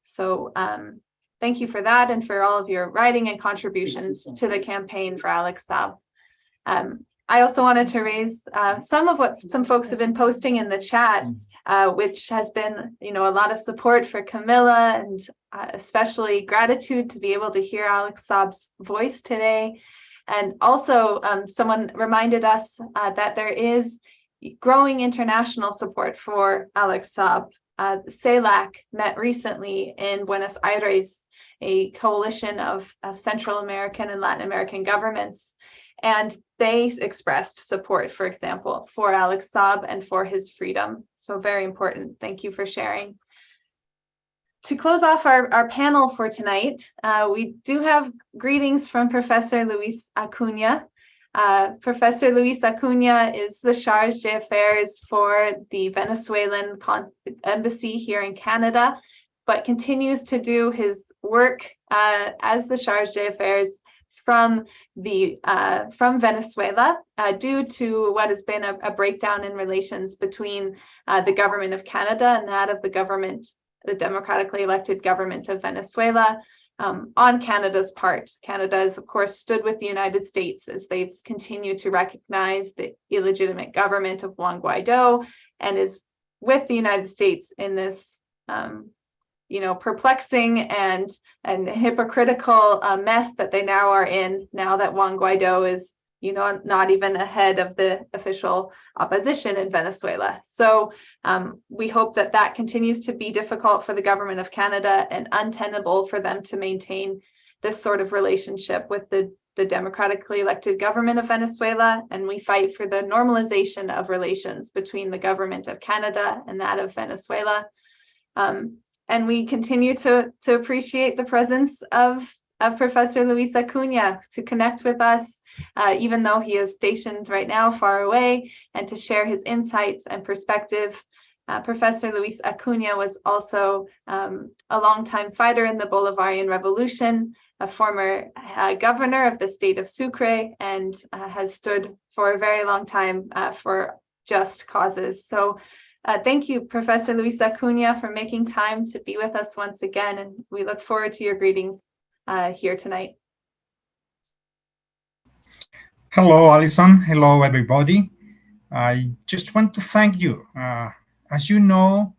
So thank you for that and for all of your writing and contributions to the campaign for Alex Saab. I also wanted to raise some of what some folks have been posting in the chat, which has been, a lot of support for Camilla and especially gratitude to be able to hear Alex Saab's voice today. And also someone reminded us that there is growing international support for Alex Saab. CELAC met recently in Buenos Aires, a coalition of Central American and Latin American governments. And they expressed support, for example, for Alex Saab and for his freedom. So very important. Thank you for sharing. To close off our panel for tonight, we do have greetings from Professor Luis Acuna. Professor Luis Acuna is the Charge d'Affaires for the Venezuelan embassy here in Canada, but continues to do his work as the Charge d'Affaires from Venezuela due to what has been a breakdown in relations between the government of Canada and that of the democratically elected government of Venezuela. on Canada's part. Canada has, of course, stood with the United States as they've continued to recognize the illegitimate government of Juan Guaido, and is with the United States in this, perplexing and hypocritical mess that they now are in, now that Juan Guaido is, not even ahead of the official opposition in Venezuela. So we hope that that continues to be difficult for the government of Canada and untenable for them to maintain this sort of relationship with the democratically elected government of Venezuela. And we fight for the normalization of relations between the government of Canada and that of Venezuela. And we continue to appreciate the presence of Professor Luis Acuña to connect with us, even though he is stationed right now far away, and to share his insights and perspective. Professor Luis Acuña was also a longtime fighter in the Bolivarian Revolution, a former governor of the state of Sucre, and has stood for a very long time for just causes. So thank you, Professor Luis Acuña, for making time to be with us once again, and we look forward to your greetings here tonight. Hello, Alison. Hello, everybody. I just want to thank you. As you know,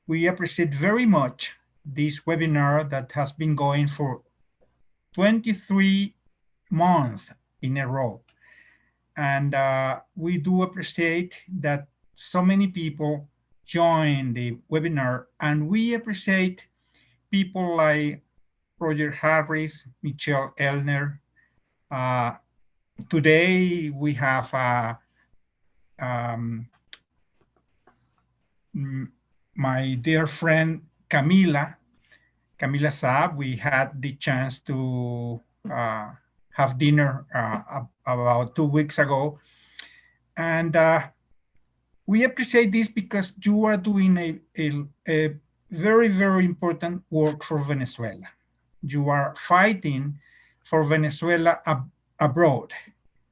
we appreciate very much this webinar that has been going for 23 months in a row. And we do appreciate that so many people join the webinar, and we appreciate people like Roger Harris, Michelle Elner. Today we have my dear friend Camila Saab. We had the chance to have dinner about 2 weeks ago. And we appreciate this because you are doing a very, very important work for Venezuela. You are fighting for Venezuela abroad.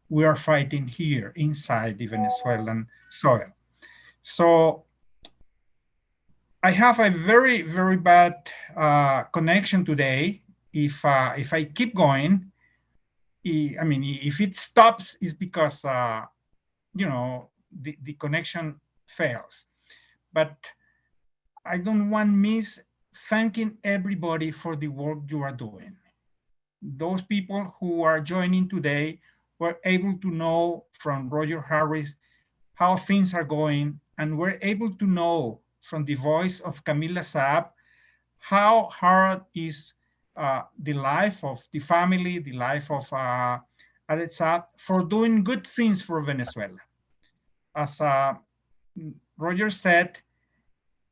We are fighting here inside the Venezuelan soil. So I have a very, very bad connection today. If I keep going, if it stops, it's because the connection fails. But I don't want to miss thanking everybody for the work you are doing. Those people who are joining today were able to know from Roger Harris how things are going, and we're able to know from the voice of Camila Saab how hard is the life of the family, the life of Alex Saab for doing good things for Venezuela. As Roger said,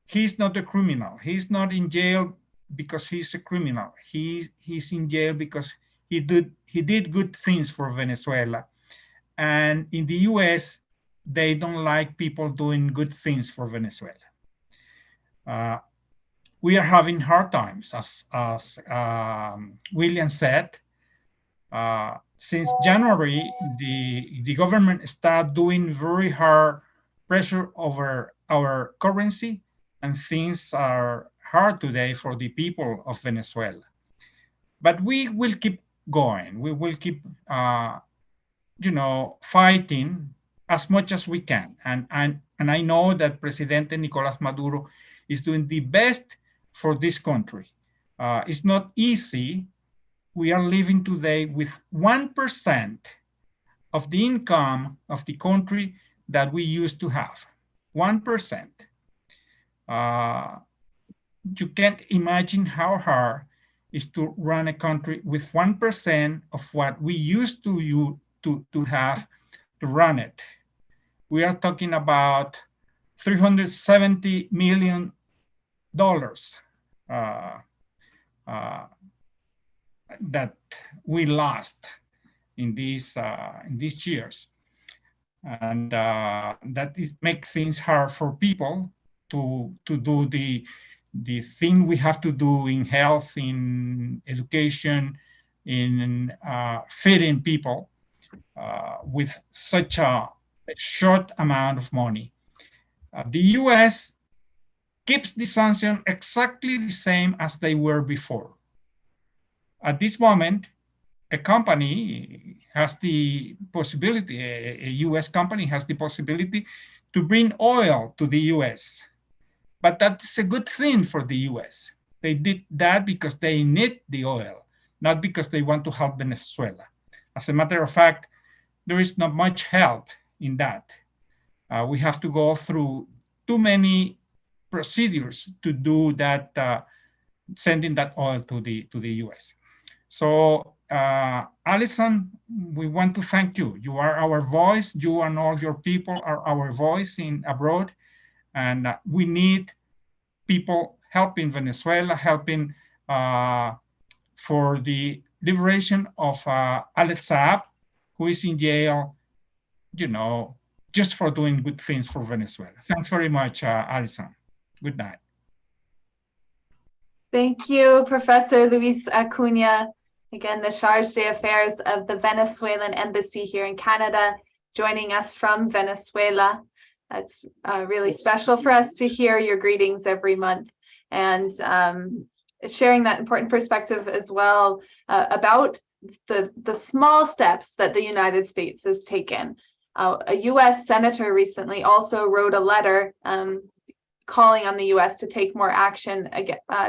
he's not a criminal. He's not in jail because he's a criminal. He's in jail because he did good things for Venezuela. And in the US, they don't like people doing good things for Venezuela. We are having hard times, as William said. Since January, the government started doing very hard pressure over our currency, and things are hard today for the people of Venezuela. But we will keep going. We will keep, fighting as much as we can. And I know that Presidente Nicolás Maduro is doing the best for this country. It's not easy. We are living today with 1% of the income of the country that we used to have. 1%. You can't imagine how hard it is to run a country with 1% of what we used to have to run it. We are talking about $370 million that we lost in these years, and that makes things hard for people to do the thing we have to do in health, in education, in feeding people with such a short amount of money. The US keeps the sanctions exactly the same as they were before. At this moment, a company has the possibility, a US company has the possibility to bring oil to the US. But that's a good thing for the US. They did that because they need the oil, not because they want to help Venezuela. As a matter of fact, there is not much help in that. We have to go through too many procedures to do that, sending that oil to the US. So, Alison, we want to thank you. You are our voice. You and all your people are our voice in abroad, and we need people helping Venezuela, helping for the liberation of Alex Saab, who is in jail, you know, just for doing good things for Venezuela. Thanks very much, Alison. Good night. Thank you, Professor Luis Acuna. Again, the Charge d'Affaires of the Venezuelan Embassy here in Canada, joining us from Venezuela. It's really special for us to hear your greetings every month, and sharing that important perspective as well about the small steps that the United States has taken. A US senator recently also wrote a letter calling on the US to take more action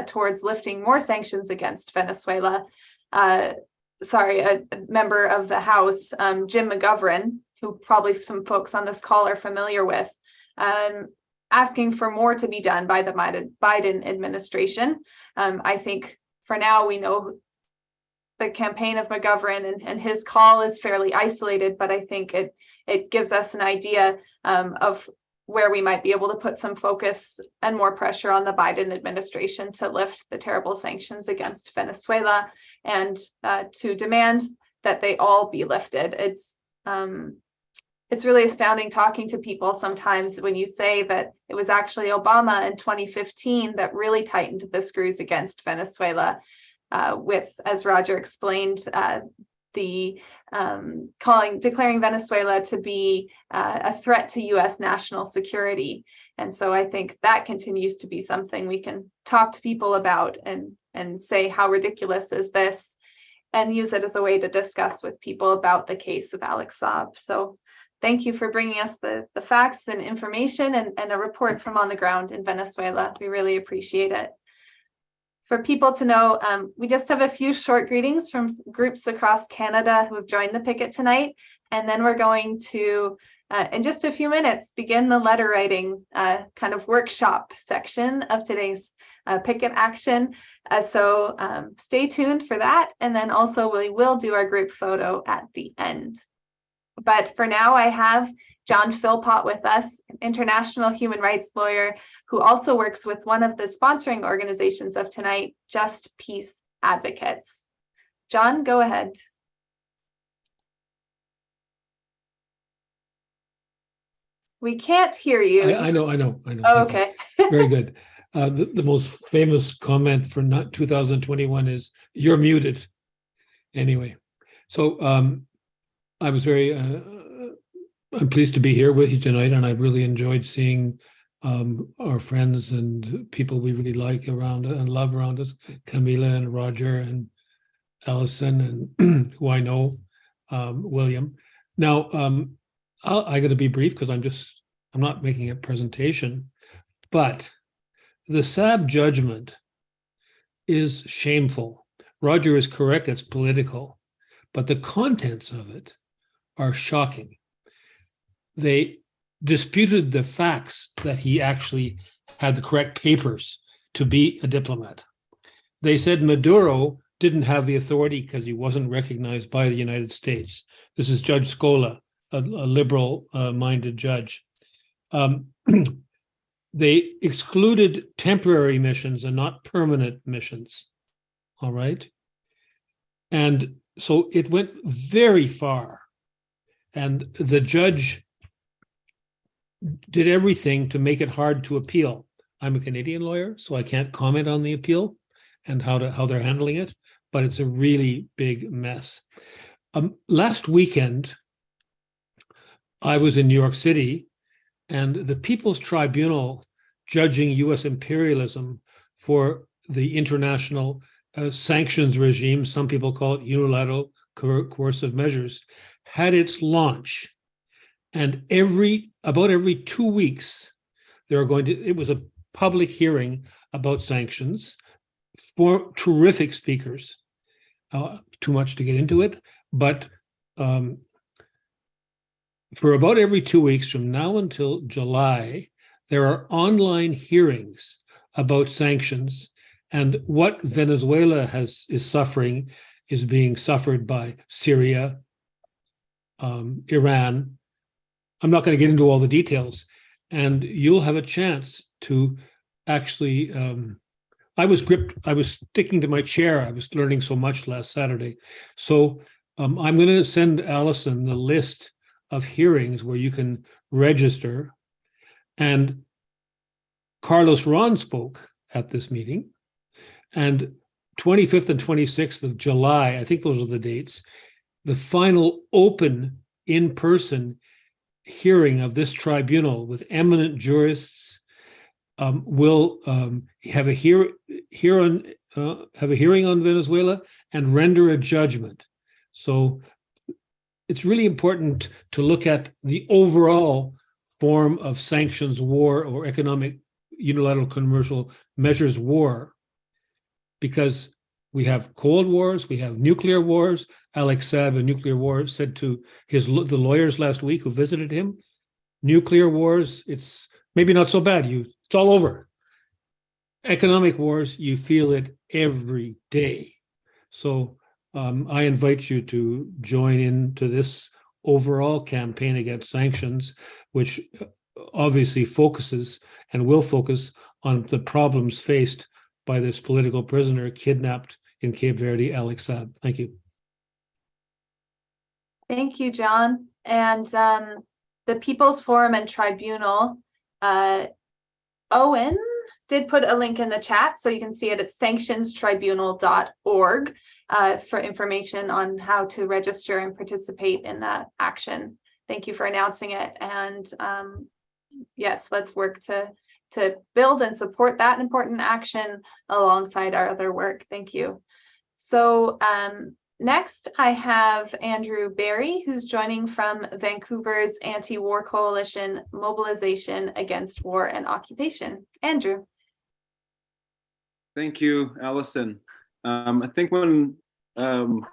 towards lifting more sanctions against Venezuela. A member of the House, Jim McGovern, who probably some folks on this call are familiar with, asking for more to be done by the Biden administration. I think for now we know the campaign of McGovern and his call is fairly isolated, but I think it gives us an idea of where we might be able to put some focus and more pressure on the Biden administration to lift the terrible sanctions against Venezuela and to demand that they all be lifted. It's really astounding talking to people sometimes when you say that it was actually Obama in 2015 that really tightened the screws against Venezuela with, as Roger explained, declaring Venezuela to be a threat to US national security. And so I think that continues to be something we can talk to people about and say, how ridiculous is this? And use it as a way to discuss with people about the case of Alex Saab. So thank you for bringing us the facts and information and a report from on the ground in Venezuela. We really appreciate it. For people to know, we just have a few short greetings from groups across Canada who have joined the picket tonight. And then we're going to, in just a few minutes, begin the letter writing kind of workshop section of today's picket action. So stay tuned for that. And then also we will do our group photo at the end. But for now, I have John Philpott with us, an international human rights lawyer who also works with one of the sponsoring organizations of tonight, Just Peace Advocates. John, go ahead. We can't hear you. I know. Oh, okay. Very good. The most famous comment for 2021 is, "You're muted." Anyway, so I was I'm pleased to be here with you tonight, and I've really enjoyed seeing our friends and people we really like around and love around us, Camila and Roger and Allison and who I know, William. Now, I got to be brief because I'm not making a presentation, but the Saab judgment is shameful. Roger is correct, it's political, but the contents of it are shocking. They disputed the facts that he actually had the correct papers to be a diplomat. They said Maduro didn't have the authority because he wasn't recognized by the United States. This is Judge Scola, a liberal-minded judge. They excluded temporary missions and not permanent missions, all right? And so it went very far. And the judge did everything to make it hard to appeal. I'm a Canadian lawyer, so I can't comment on the appeal and how they're handling it, but it's a really big mess. Last weekend, I was in New York City, and the People's Tribunal judging US imperialism for the International sanctions regime, some people call it unilateral coercive measures, had its launch. And about every 2 weeks, it was a public hearing about sanctions for terrific speakers. Too much to get into it, but for about every 2 weeks from now until July, there are online hearings about sanctions, and what Venezuela is suffering is being suffered by Syria, Iran. I'm not going to get into all the details, and you'll have a chance to actually. I was sticking to my chair. I was learning so much last Saturday. So I'm going to send Allison the list of hearings where you can register. And Carlos Ron spoke at this meeting. And 25th and 26th of July, I think those are the dates, the final open in-person hearing of this tribunal with eminent jurists will have a hearing on Venezuela and render a judgment. So it's really important to look at the overall form of sanctions war or economic unilateral commercial measures war, because we have Cold Wars, we have nuclear wars. Alex Saab, a nuclear war, said to the lawyers last week who visited him, nuclear wars, it's maybe not so bad. It's all over. Economic wars, you feel it every day. So I invite you to join into this overall campaign against sanctions, which obviously focuses and will focus on the problems faced by this political prisoner kidnapped in Cape Verde, Alex Saab. Thank you. Thank you, John. And the People's Forum and Tribunal, Owen did put a link in the chat, so you can see it at sanctionstribunal.org for information on how to register and participate in that action. Thank you for announcing it. And yes, let's work to build and support that important action alongside our other work. Thank you. So next, I have Andrew Barry, who's joining from Vancouver's Anti-War Coalition Mobilization Against War and Occupation. Andrew. Thank you, Allison. I think when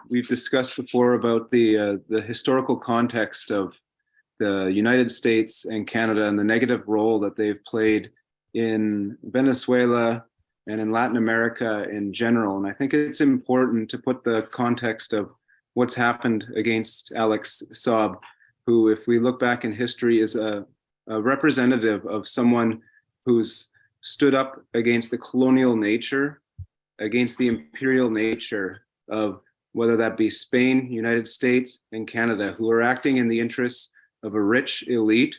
we've discussed before about the historical context of the United States and Canada and the negative role that they've played in Venezuela and in Latin America in general. And I think it's important to put the context of what's happened against Alex Saab, who, if we look back in history, is a representative of someone who's stood up against the colonial nature, against the imperial nature of whether that be Spain, United States, and Canada, who are acting in the interests of a rich elite,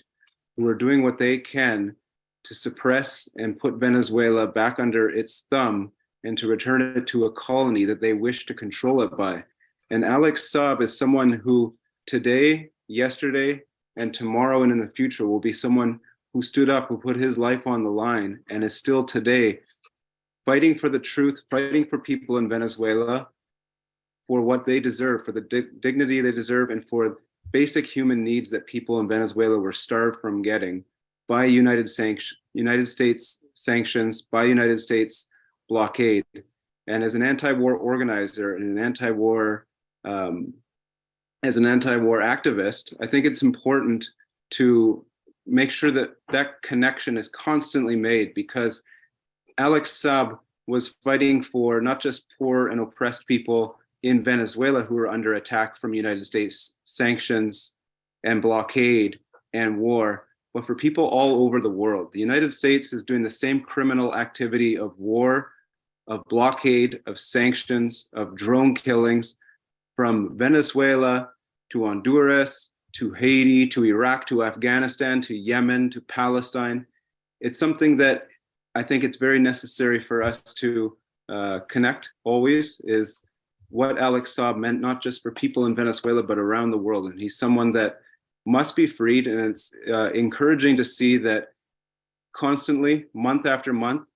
who are doing what they can to suppress and put Venezuela back under its thumb and to return it to a colony that they wish to control it by. And Alex Saab is someone who today, yesterday, and tomorrow and in the future will be someone who stood up, who put his life on the line, and is still today fighting for the truth, fighting for people in Venezuela, for what they deserve, for the dignity they deserve, and for basic human needs that people in Venezuela were starved from getting by United States sanctions, by United States blockade. And as an anti-war organizer and an anti-war activist, I think it's important to make sure that that connection is constantly made, because Alex Saab was fighting for not just poor and oppressed people in Venezuela who are under attack from United States sanctions and blockade and war, but for people all over the world. The United States is doing the same criminal activity of war, of blockade, of sanctions, of drone killings from Venezuela to Honduras, to Haiti, to Iraq, to Afghanistan, to Yemen, to Palestine. It's something that I think it's very necessary for us to connect always, is what Alex Saab meant, not just for people in Venezuela, but around the world. And he's someone that must be freed. And it's encouraging to see that constantly, month after month,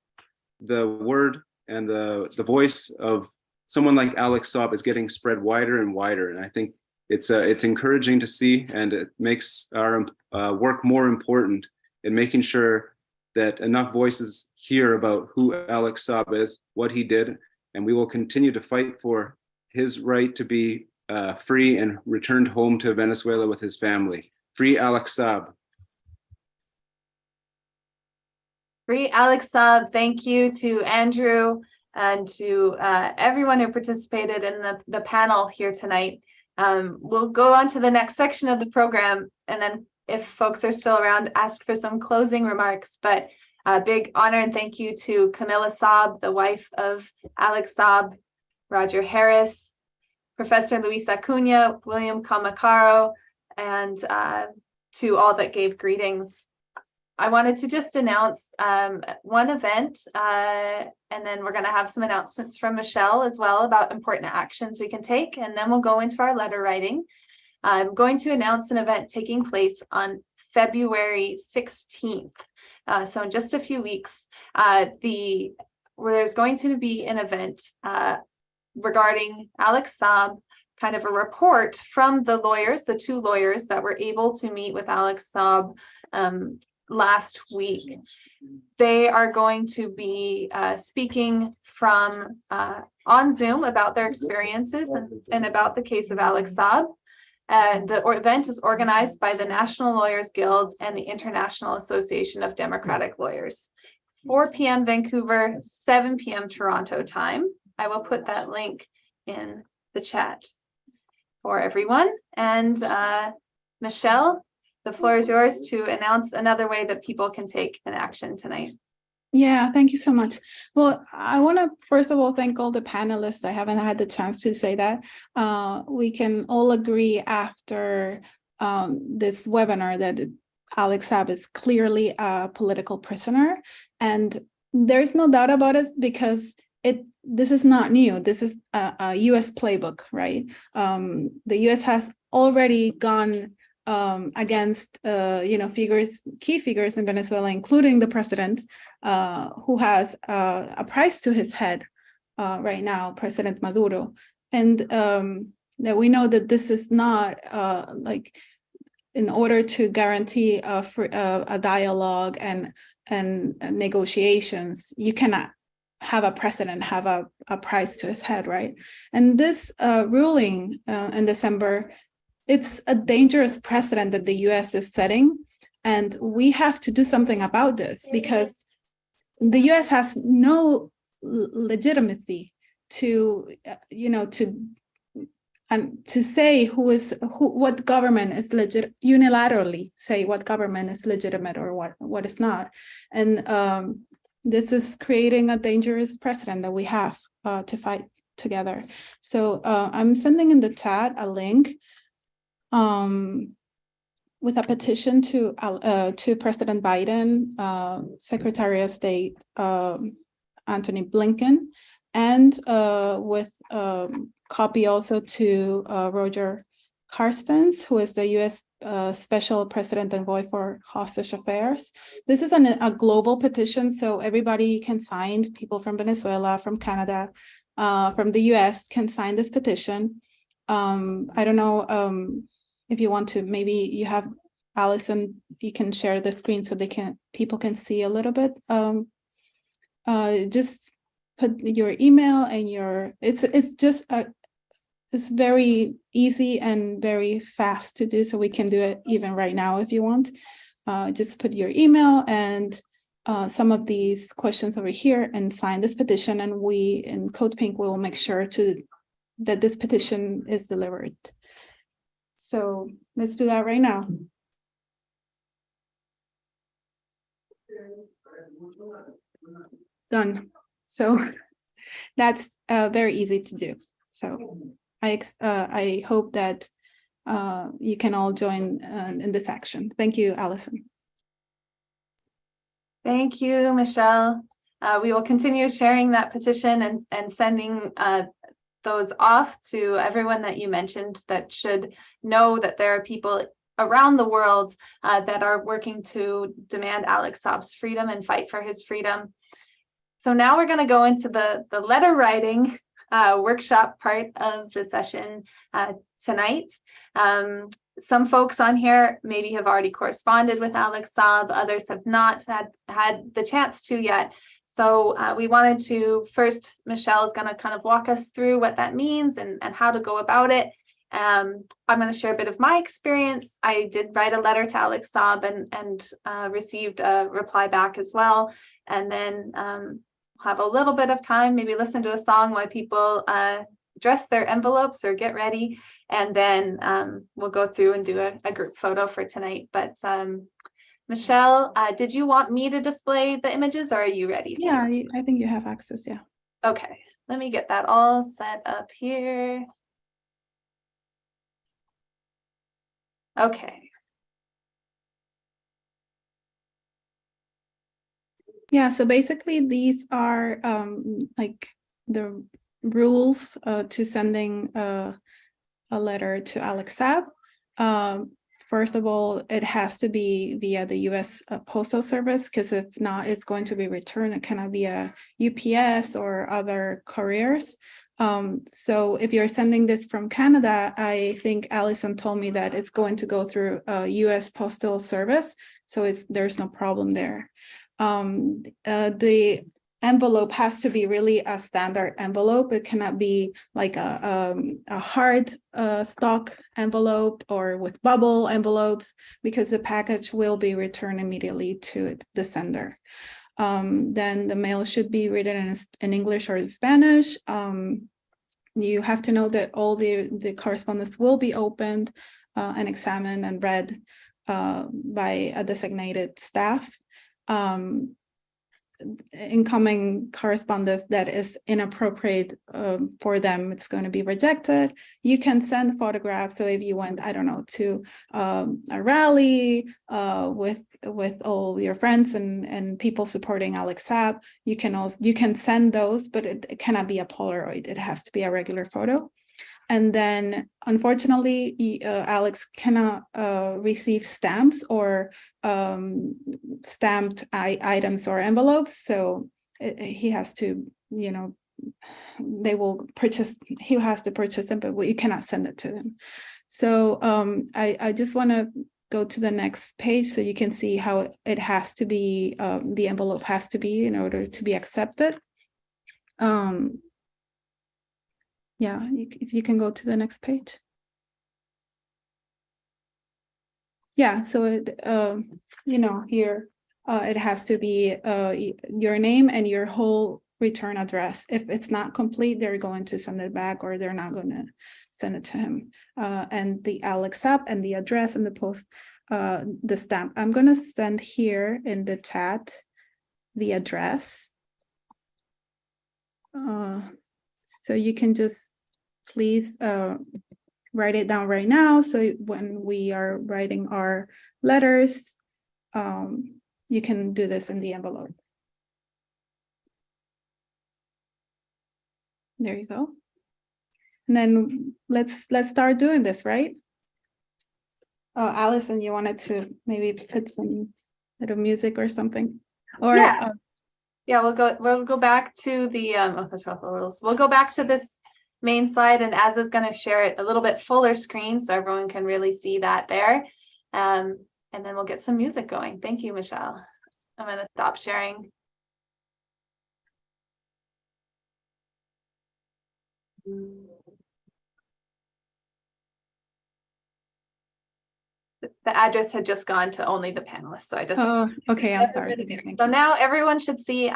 the word and the voice of someone like Alex Saab is getting spread wider and wider. And I think it's encouraging to see, and it makes our work more important in making sure that enough voices hear about who Alex Saab is, what he did, and we will continue to fight for his right to be free and returned home to Venezuela with his family. Free Alex Saab. Free Alex Saab. Thank you to Andrew and to everyone who participated in the panel here tonight. We'll go on to the next section of the program, and then if folks are still around, ask for some closing remarks. But a big honor and thank you to Camilla Saab, the wife of Alex Saab, Roger Harris, Professor Luis Acuna, William Kamacaro, and to all that gave greetings. I wanted to just announce one event, and then we're going to have some announcements from Michelle as well about important actions we can take, and then we'll go into our letter writing. I'm going to announce an event taking place on February 16th. So in just a few weeks, where there's going to be an event regarding Alex Saab, kind of a report from the lawyers, the two lawyers that were able to meet with Alex Saab last week. They are going to be speaking from on Zoom about their experiences and about the case of Alex Saab. The event is organized by the National Lawyers Guild and the International Association of Democratic Lawyers. 4 p.m. Vancouver, 7 p.m. Toronto time. I will put that link in the chat for everyone. And Michelle, the floor is yours to announce another way that people can take an action tonight. Yeah, thank you so much. Well, I want to first of all thank all the panelists. I haven't had the chance to say that. We can all agree after this webinar that Alex Saab is clearly a political prisoner, and there's no doubt about it because this is not new. This is a U.S. playbook, right? The U.S. has already gone against key figures in Venezuela, including the president, who has a price to his head right now, President Maduro. And that we know that this is not in order to guarantee a dialogue and negotiations, you cannot have a president have a price to his head, right? And this ruling in December, it's a dangerous precedent that the U.S. is setting, and we have to do something about this because the U.S. has no legitimacy to say what government is legit, unilaterally say what government is legitimate or what is not, and this is creating a dangerous precedent that we have to fight together. So I'm sending in the chat a link with a petition to President Biden, Secretary of State Antony Blinken, and with copy also to Roger Carstens, who is the U.S. Special President Envoy for Hostage Affairs. This is a global petition, so everybody can sign. People from Venezuela, from Canada, from the U.S. can sign this petition. I don't know if you want to, maybe you have Allison, you can share the screen so people can see a little bit. Just put your email and it's very easy and very fast to do, so we can do it even right now if you want. Just put your email and some of these questions over here and sign this petition, and we in CODEPINK will make sure that this petition is delivered. So let's do that right now. Done. So that's very easy to do. So I hope that you can all join in this action. Thank you, Allison. Thank you, Michelle. We will continue sharing that petition and sending those off to everyone that you mentioned that should know that there are people around the world that are working to demand Alex Saab's freedom and fight for his freedom. So now we're going to go into the letter writing workshop part of the session tonight. Some folks on here maybe have already corresponded with Alex Saab, others have not had the chance to yet. So we wanted to first, Michelle is going to kind of walk us through what that means and how to go about it. I'm going to share a bit of my experience. I did write a letter to Alex Saab and received a reply back as well. And then have a little bit of time, maybe listen to a song while people dress their envelopes or get ready. And then we'll go through and do a group photo for tonight. But Michelle, did you want me to display the images, or are you ready to? Yeah, I think you have access, yeah. Okay, let me get that all set up here. Okay. Yeah, so basically these are like the rules to sending a letter to Alex Saab. First of all, it has to be via the US Postal Service, because if not, it's going to be returned. It cannot be a UPS or other couriers. So if you're sending this from Canada, I think Allison told me that it's going to go through US Postal Service. So there's no problem there. The envelope has to be really a standard envelope. It cannot be like a hard stock envelope or with bubble envelopes, because the package will be returned immediately to the sender. Then the mail should be written in English or in Spanish. You have to know that all the correspondence will be opened and examined and read by a designated staff. Incoming correspondence that is inappropriate for them, it's going to be rejected. You can send photographs. So if you went, I don't know, to a rally with all your friends and people supporting Alex Saab, you can send those, but it cannot be a Polaroid. It has to be a regular photo. And then, unfortunately, Alex cannot receive stamps or stamped items or envelopes. So he has to, they will purchase, he has to purchase them, but you cannot send it to them. So I just want to go to the next page so you can see how it has to be, the envelope has to be in order to be accepted. Yeah, if you can go to the next page. Yeah, so it, here it has to be your name and your whole return address. If it's not complete, they're going to send it back, or they're not going to send it to him. And the Alex Saab and the address and the post, the stamp. I'm going to send here in the chat the address. So you can just please write it down right now. So when we are writing our letters, you can do this in the envelope. There you go. And then let's start doing this, right? Allison, you wanted to maybe put some little music or something? Or yeah. Yeah, we'll go back to the we'll go back to this main slide, and Az is going to share it a little bit fuller screen so everyone can really see that there. And then we'll get some music going. Thank you, Michelle. I'm going to stop sharing. The address had just gone to only the panelists, so I just okay, I'm sorry. So now everyone should see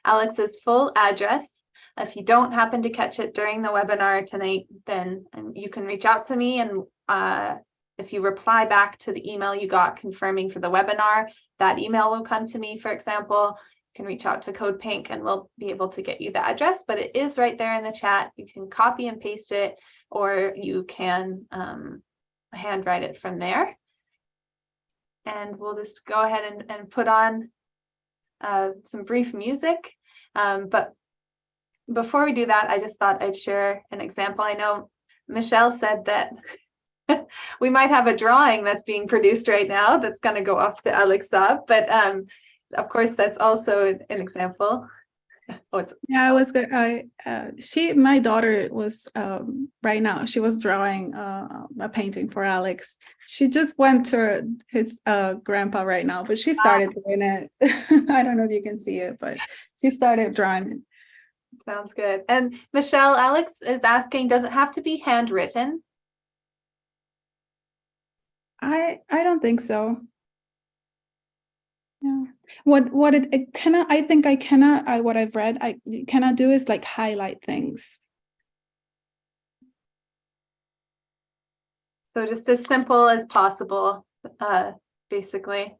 Alex's full address. If you don't happen to catch it during the webinar tonight, then you can reach out to me, and if you reply back to the email you got confirming for the webinar, that email will come to me, for example. You can reach out to CODEPINK and we'll be able to get you the address, but it is right there in the chat. You can copy and paste it, or you can handwrite it from there. And we'll just go ahead and put on some brief music. But before we do that, I just thought I'd share an example. I know Michelle said that we might have a drawing that's being produced right now that's going to go off to Alex Saab, but of course, that's also an example. Oh, it's Yeah, it was good. My daughter was right now. She was drawing a painting for Alex. She just went to his grandpa right now, but she started doing it. I don't know if you can see it, but she started drawing it. sounds good. And Michelle, Alex is asking, does it have to be handwritten? I don't think so. Yeah. What it cannot, I think I cannot, what I've read, I cannot do is like highlight things. So just as simple as possible, basically.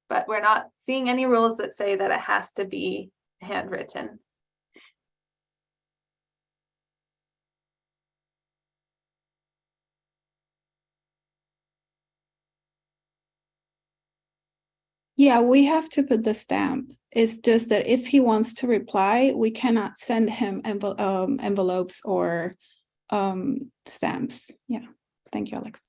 But we're not seeing any rules that say that it has to be handwritten. Yeah, we have to put the stamp. It's just that if he wants to reply, we cannot send him envelopes or stamps. Yeah, thank you, Alex.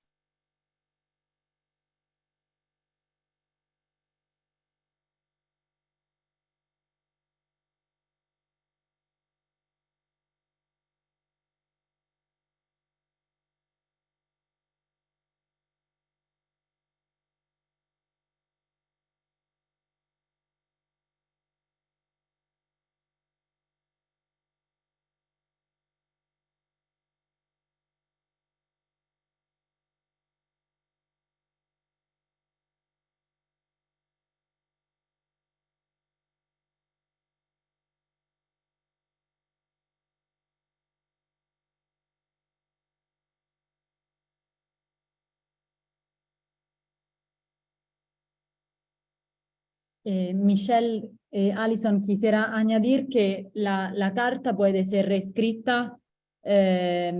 Michelle, Alison, quisiera añadir que la carta puede ser escrita a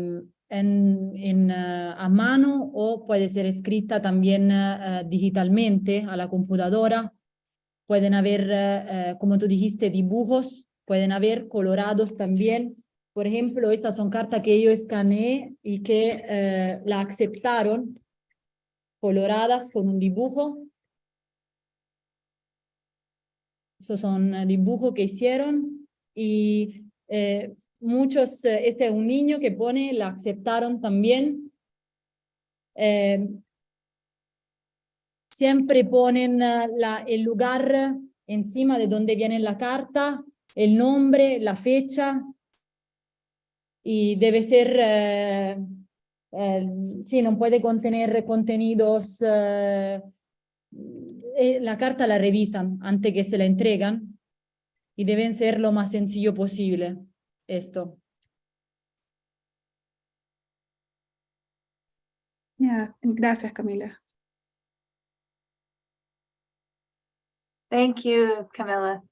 mano o puede ser escrita también digitalmente a la computadora. Pueden haber, como tú dijiste, dibujos, pueden haber colorados también. Por ejemplo, estas son cartas que yo escaneé y que la aceptaron, coloradas con un dibujo. Esos son dibujos que hicieron y muchos, este es un niño que pone, la aceptaron también. Siempre ponen el lugar encima de donde viene la carta, el nombre, la fecha y debe ser, sí, no puede contener contenidos. La carta la revisan antes que se la entregan y deben ser lo más sencillo posible. Esto. Yeah, gracias, Camila. Thank you, Camilla.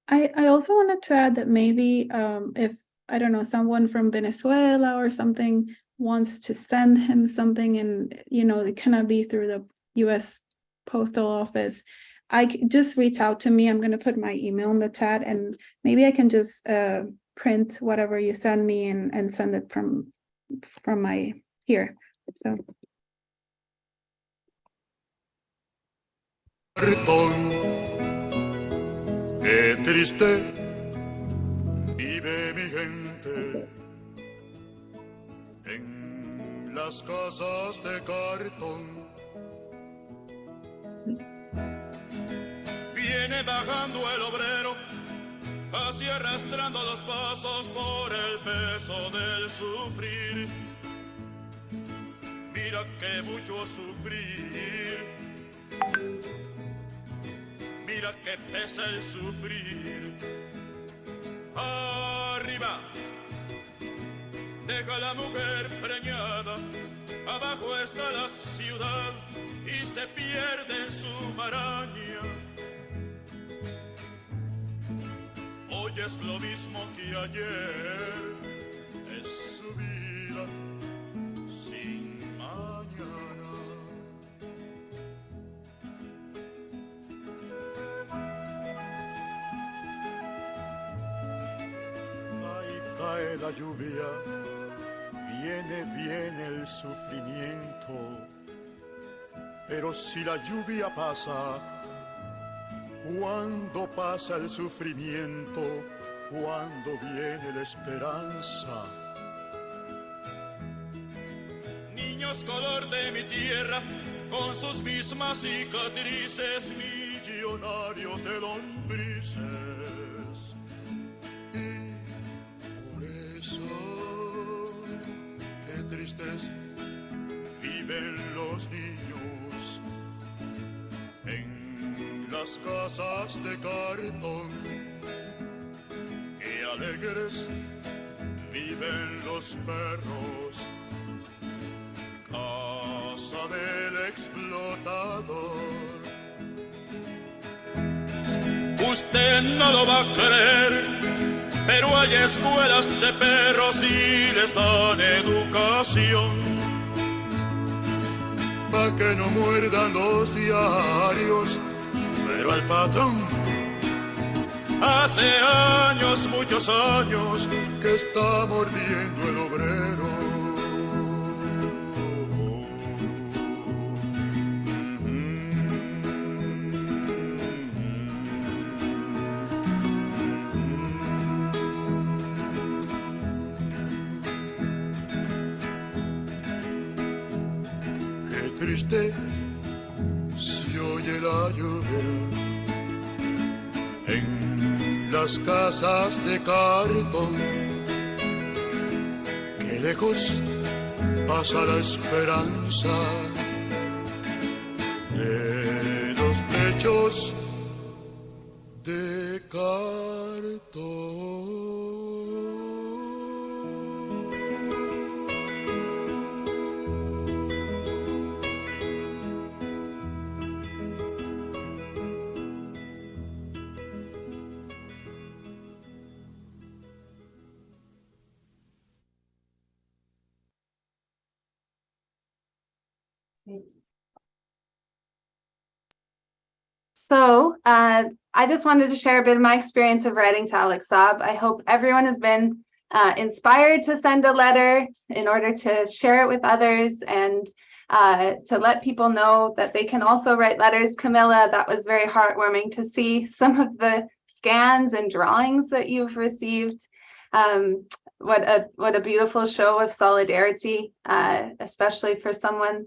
I also wanted to add that maybe if, I don't know, someone from Venezuela or something wants to send him something and, you know, it cannot be through the US Postal Office, just reach out to me. I'm going to put my email in the chat and maybe I can just print whatever you send me and send it from my here. So. Qué triste vive mi gente en las casas de cartón. Viene bajando el obrero, así arrastrando los pasos por el peso del sufrir. Mira que mucho sufrir. Mira que pesa el sufrir. Arriba, deja la mujer preñada. Abajo está la ciudad y se pierde en su maraña. Hoy es lo mismo que ayer, es su vida sin mañana. cae la lluvia, viene el sufrimiento. Pero si la lluvia pasa, ¿cuándo pasa el sufrimiento? ¿Cuándo viene la esperanza? Niños color de mi tierra, con sus mismas cicatrices, millonarios de lombrices. Y por eso, qué tristes viven los niños en las casas de cartón. Qué alegres viven los perros, casa del explotador. Usted no lo va a creer, pero hay escuelas de perros y les dan educación, pa' que no muerdan los diarios. Pero al patrón, hace años, muchos años, que está mordiendo el obrero. Qué triste se oye la lluvia en las casas de cartón. Qué lejos pasa la esperanza de los techos de cartón. So I just wanted to share a bit of my experience of writing to Alex Saab. I hope everyone has been inspired to send a letter in order to share it with others and to let people know that they can also write letters. Camilla, that was very heartwarming to see some of the scans and drawings that you've received. What a beautiful show of solidarity, especially for someone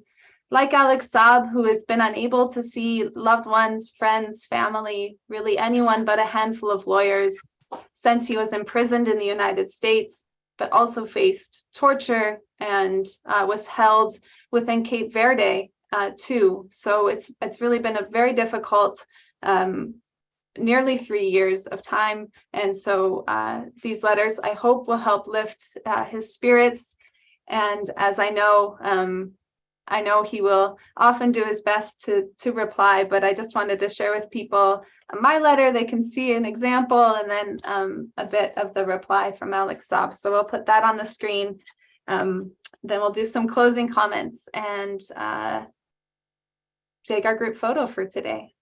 like Alex Saab, who has been unable to see loved ones, friends, family, really anyone but a handful of lawyers since he was imprisoned in the United States, but also faced torture and was held within Cape Verde too. So it's really been a very difficult nearly 3 years of time. And so these letters, I hope, will help lift his spirits. And as I know he will often do his best to reply, but I just wanted to share with people my letter. They can see an example and then a bit of the reply from Alex Saab. So we'll put that on the screen. Then we'll do some closing comments and take our group photo for today.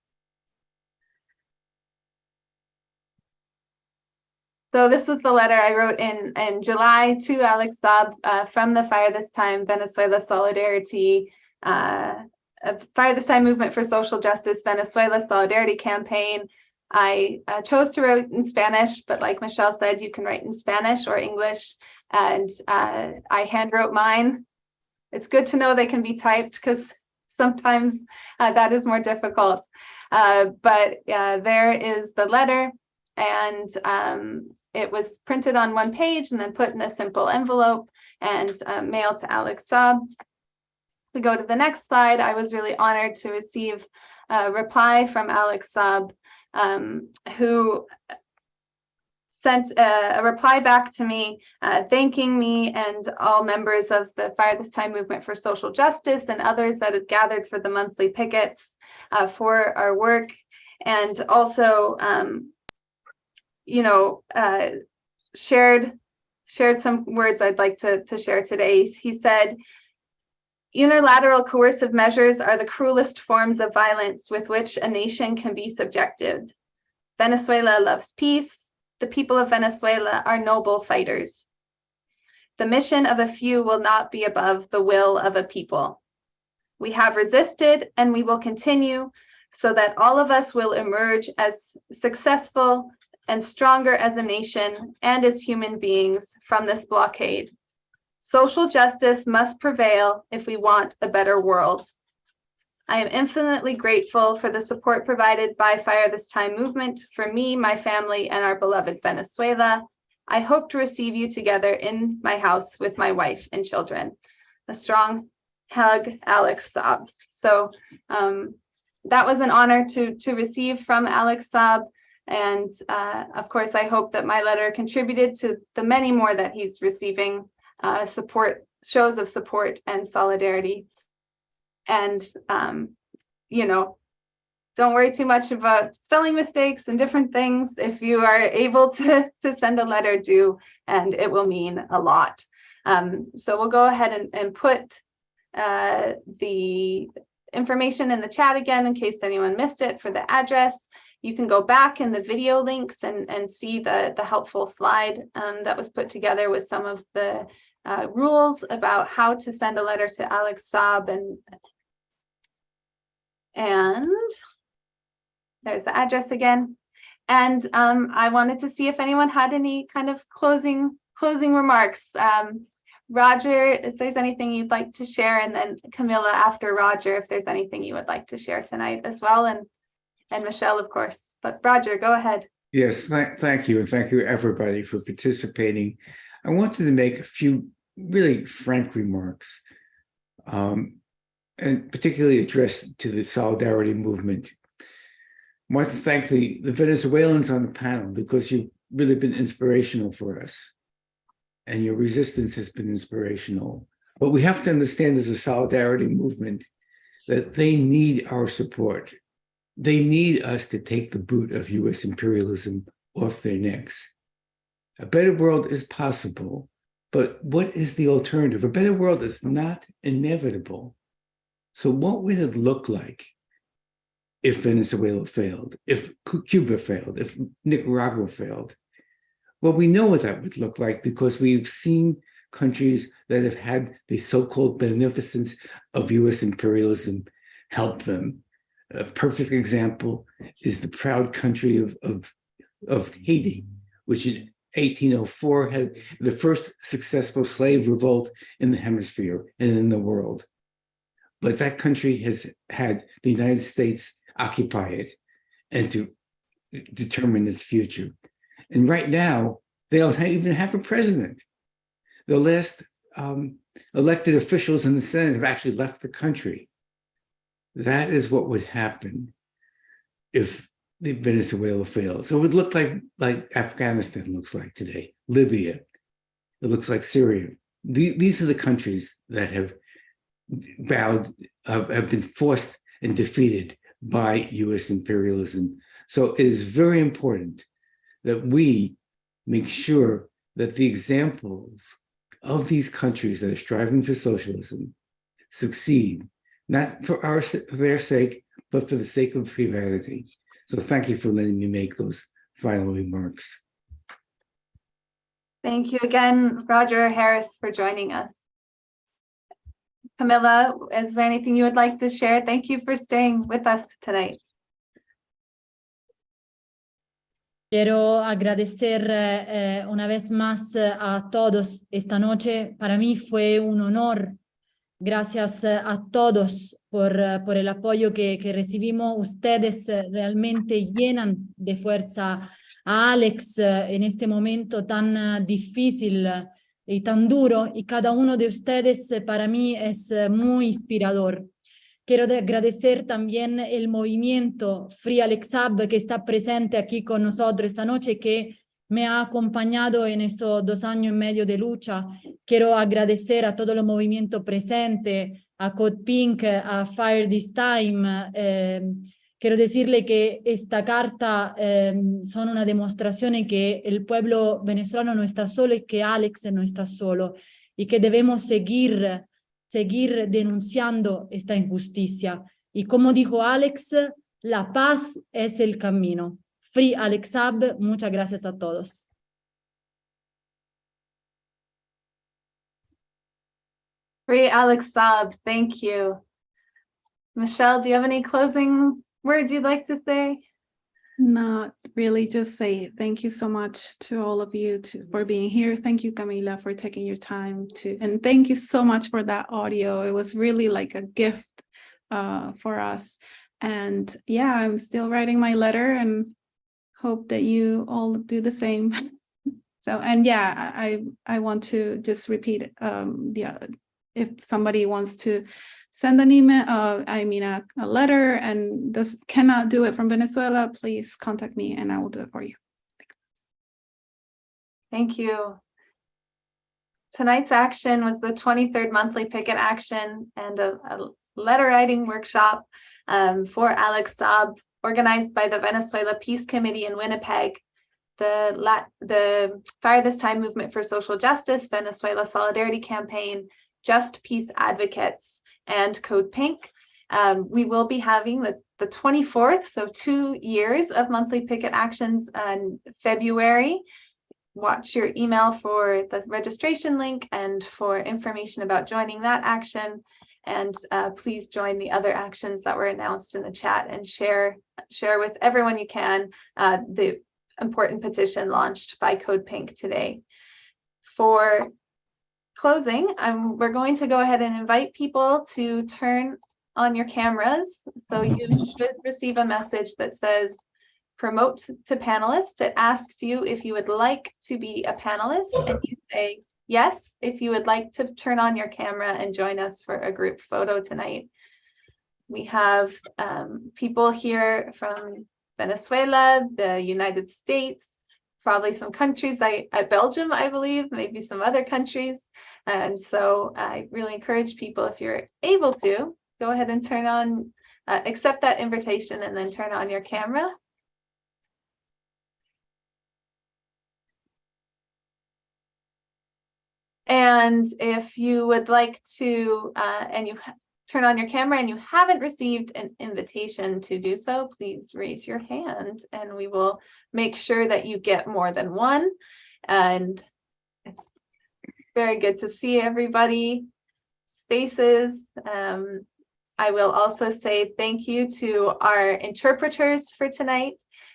So this is the letter I wrote in July to Alex Saab from the Fire This Time Venezuela Solidarity, Fire This Time Movement for Social Justice Venezuela Solidarity Campaign. I chose to write in Spanish, but like Michelle said, you can write in Spanish or English, and I hand wrote mine. It's good to know they can be typed because sometimes that is more difficult. But there is the letter, and it was printed on one page and then put in a simple envelope and mailed to Alex Saab. We go to the next slide. I was really honored to receive a reply from Alex Saab, who sent a reply back to me, thanking me and all members of the Fire This Time Movement for Social Justice and others that had gathered for the monthly pickets for our work. And also, shared some words I'd like to share today. He said, unilateral coercive measures are the cruelest forms of violence with which a nation can be subjected. Venezuela loves peace. The people of Venezuela are noble fighters. The mission of a few will not be above the will of a people. We have resisted and we will continue so that all of us will emerge as successful and stronger as a nation and as human beings from this blockade. Social justice must prevail if we want a better world. I am infinitely grateful for the support provided by Fire This Time movement for me, my family, and our beloved Venezuela. I hope to receive you together in my house with my wife and children. A strong hug, Alex Saab. So that was an honor to receive from Alex Saab. And of course, I hope that my letter contributed to the many more that he's receiving shows of support and solidarity. And, you know, don't worry too much about spelling mistakes and different things. If you are able to send a letter, do, and it will mean a lot. So we'll go ahead and put the information in the chat again in case anyone missed it for the address. You can go back in the video links and see the helpful slide that was put together with some of the rules about how to send a letter to Alex Saab, and there's the address again. And I wanted to see if anyone had any kind of closing remarks. Roger, if there's anything you'd like to share, and then Camilla after Roger, if there's anything you would like to share tonight as well, and Michelle, of course. But Roger, go ahead. Yes, thank you. And thank you, everybody, for participating. I wanted to make a few really frank remarks, and particularly addressed to the solidarity movement. I want to thank the Venezuelans on the panel, because you've really been inspirational for us, and your resistance has been inspirational. But we have to understand as a solidarity movement that they need our support. They need us to take the boot of US imperialism off their necks. A better world is possible, but what is the alternative? A better world is not inevitable. So what would it look like if Venezuela failed, if Cuba failed, if Nicaragua failed? Well, we know what that would look like because we've seen countries that have had the so-called beneficence of US imperialism help them. A perfect example is the proud country of Haiti, which in 1804 had the first successful slave revolt in the hemisphere and in the world. But that country has had the United States occupy it and to determine its future. And right now, they don't even have a president. The last elected officials in the Senate have actually left the country. That is what would happen if Venezuela fails. So it would look like Afghanistan looks like today, Libya. It looks like Syria. These are the countries that have been forced and defeated by US imperialism. So it is very important that we make sure that the examples of these countries that are striving for socialism succeed, not for their sake, but for the sake of humanity. So thank you for letting me make those final remarks. Thank you again, Roger Harris, for joining us. Camilla, is there anything you would like to share? Thank you for staying with us tonight. Quiero agradecer una vez más a todos esta noche. Para mí fue un honor. Gracias a todos por el apoyo que recibimos. Ustedes realmente llenan de fuerza a Alex en este momento tan difícil y tan duro. Y cada uno de ustedes para mí es muy inspirador. Quiero agradecer también el movimiento Free Alex Saab que está presente aquí con nosotros esta noche, que me ha acompañado en estos 2 años y medio de lucha. Quiero agradecer a todo el movimiento presente, a CODEPINK, a Fire This Time. Quiero decirle que esta carta son una demostración de que el pueblo venezolano no está solo y que Alex no está solo, y que debemos seguir denunciando esta injusticia. Y como dijo Alex, la paz es el camino. Free Alex Saab, muchas gracias a todos. Free Alex Saab, thank you. Michelle, do you have any closing words you'd like to say? Not really, just say thank you so much to all of you for being here. Thank you, Camila, for taking your time and thank you so much for that audio. It was really like a gift for us. And yeah, I'm still writing my letter and hope that you all do the same. So, and yeah, I want to just repeat, if somebody wants to send an email, a letter, and cannot do it from Venezuela, please contact me and I will do it for you. Thank you. Tonight's action was the 23rd monthly picket action and a letter writing workshop for Alex Saab, organized by the Venezuela Peace Committee in Winnipeg, the Fire This Time Movement for Social Justice, Venezuela Solidarity Campaign, Just Peace Advocates, and CODEPINK. We will be having the 24th, so 2 years of monthly picket actions in February. Watch your email for the registration link and for information about joining that action. And please join the other actions that were announced in the chat and share with everyone you can the important petition launched by CODEPINK today. For closing, we're going to go ahead and invite people to turn on your cameras. So you should receive a message that says promote to panelists. It asks you if you would like to be a panelist, and you say yes if you would like to turn on your camera and join us for a group photo tonight. We have people here from Venezuela, the United States, probably some countries, Belgium, I believe, maybe some other countries. And so I really encourage people, if you're able to, go ahead and turn on, accept that invitation and then turn on your camera. And if you would like to, and you turn on your camera and you haven't received an invitation to do so, please raise your hand and we will make sure that you get more than one. And it's very good to see everybody faces. I will also say thank you to our interpreters for tonight.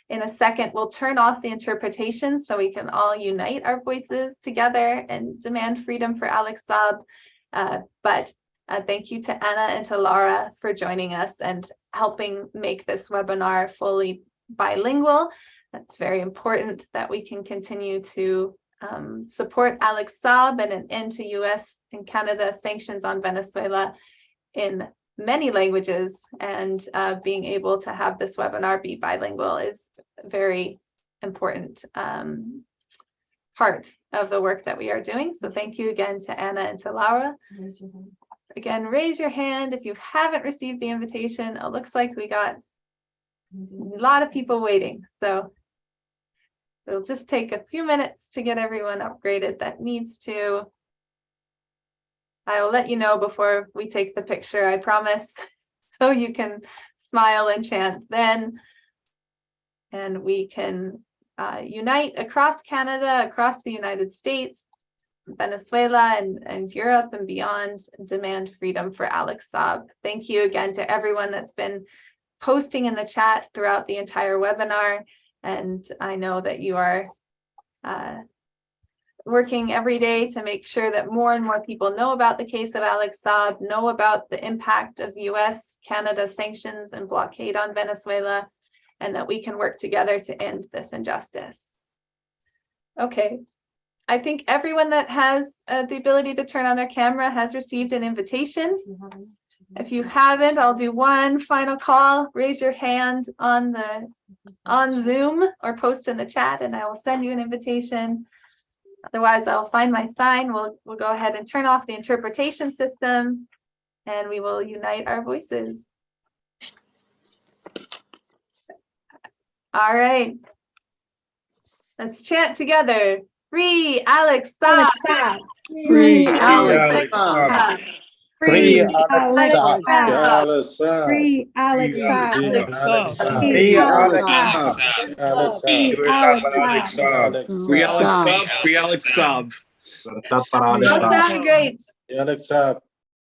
In a second, we'll turn off the interpretation so we can all unite our voices together and demand freedom for Alex Saab. But thank you to Anna and to Laura for joining us and helping make this webinar fully bilingual. That's very important that we can continue to support Alex Saab and an end to US and Canada sanctions on Venezuela in many languages, and being able to have this webinar be bilingual is a very important part of the work that we are doing. So thank you again to Anna and to Laura. Again, raise your hand if you haven't received the invitation. It looks like we got a lot of people waiting. So it'll just take a few minutes to get everyone upgraded that needs to. I will let you know before we take the picture, I promise, so you can smile and chant then. And we can unite across Canada, across the United States, Venezuela, and Europe and beyond, and demand freedom for Alex Saab. Thank you again to everyone that's been posting in the chat throughout the entire webinar. And I know that you are working every day to make sure that more and more people know about the case of Alex Saab, know about the impact of US, Canada sanctions and blockade on Venezuela, and that we can work together to end this injustice. Okay, I think everyone that has the ability to turn on their camera has received an invitation. If you haven't, I'll do one final call. Raise your hand on Zoom or post in the chat and I will send you an invitation. Otherwise, I'll find my sign. We'll go ahead and turn off the interpretation system and we will unite our voices. All right. Let's chant together. Free Alex Saab. Free Alex Saab. Free Alex Saab. Free Alex Saab. Free Alex Saab. Free Alex Saab. Free Alex Saab. Free Alex Saab. Both sound great. Alex Saab.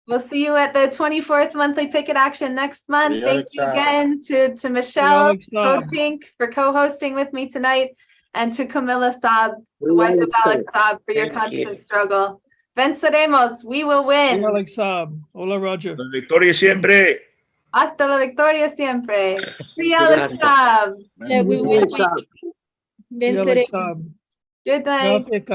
We'll see you at the 24th monthly picket action next month. Yeah, Thank you Saab. again to Michelle, CODEPINK, for co-hosting with me tonight, and to Camilla Saab, the wife of Alex Saab, for your constant struggle. Venceremos, we will win. Alex Saab. Hola, Roger. La victoria siempre. Hasta la victoria siempre. Free Alex Saab. We will Alex Saab. venceremos. Good night. Gracias,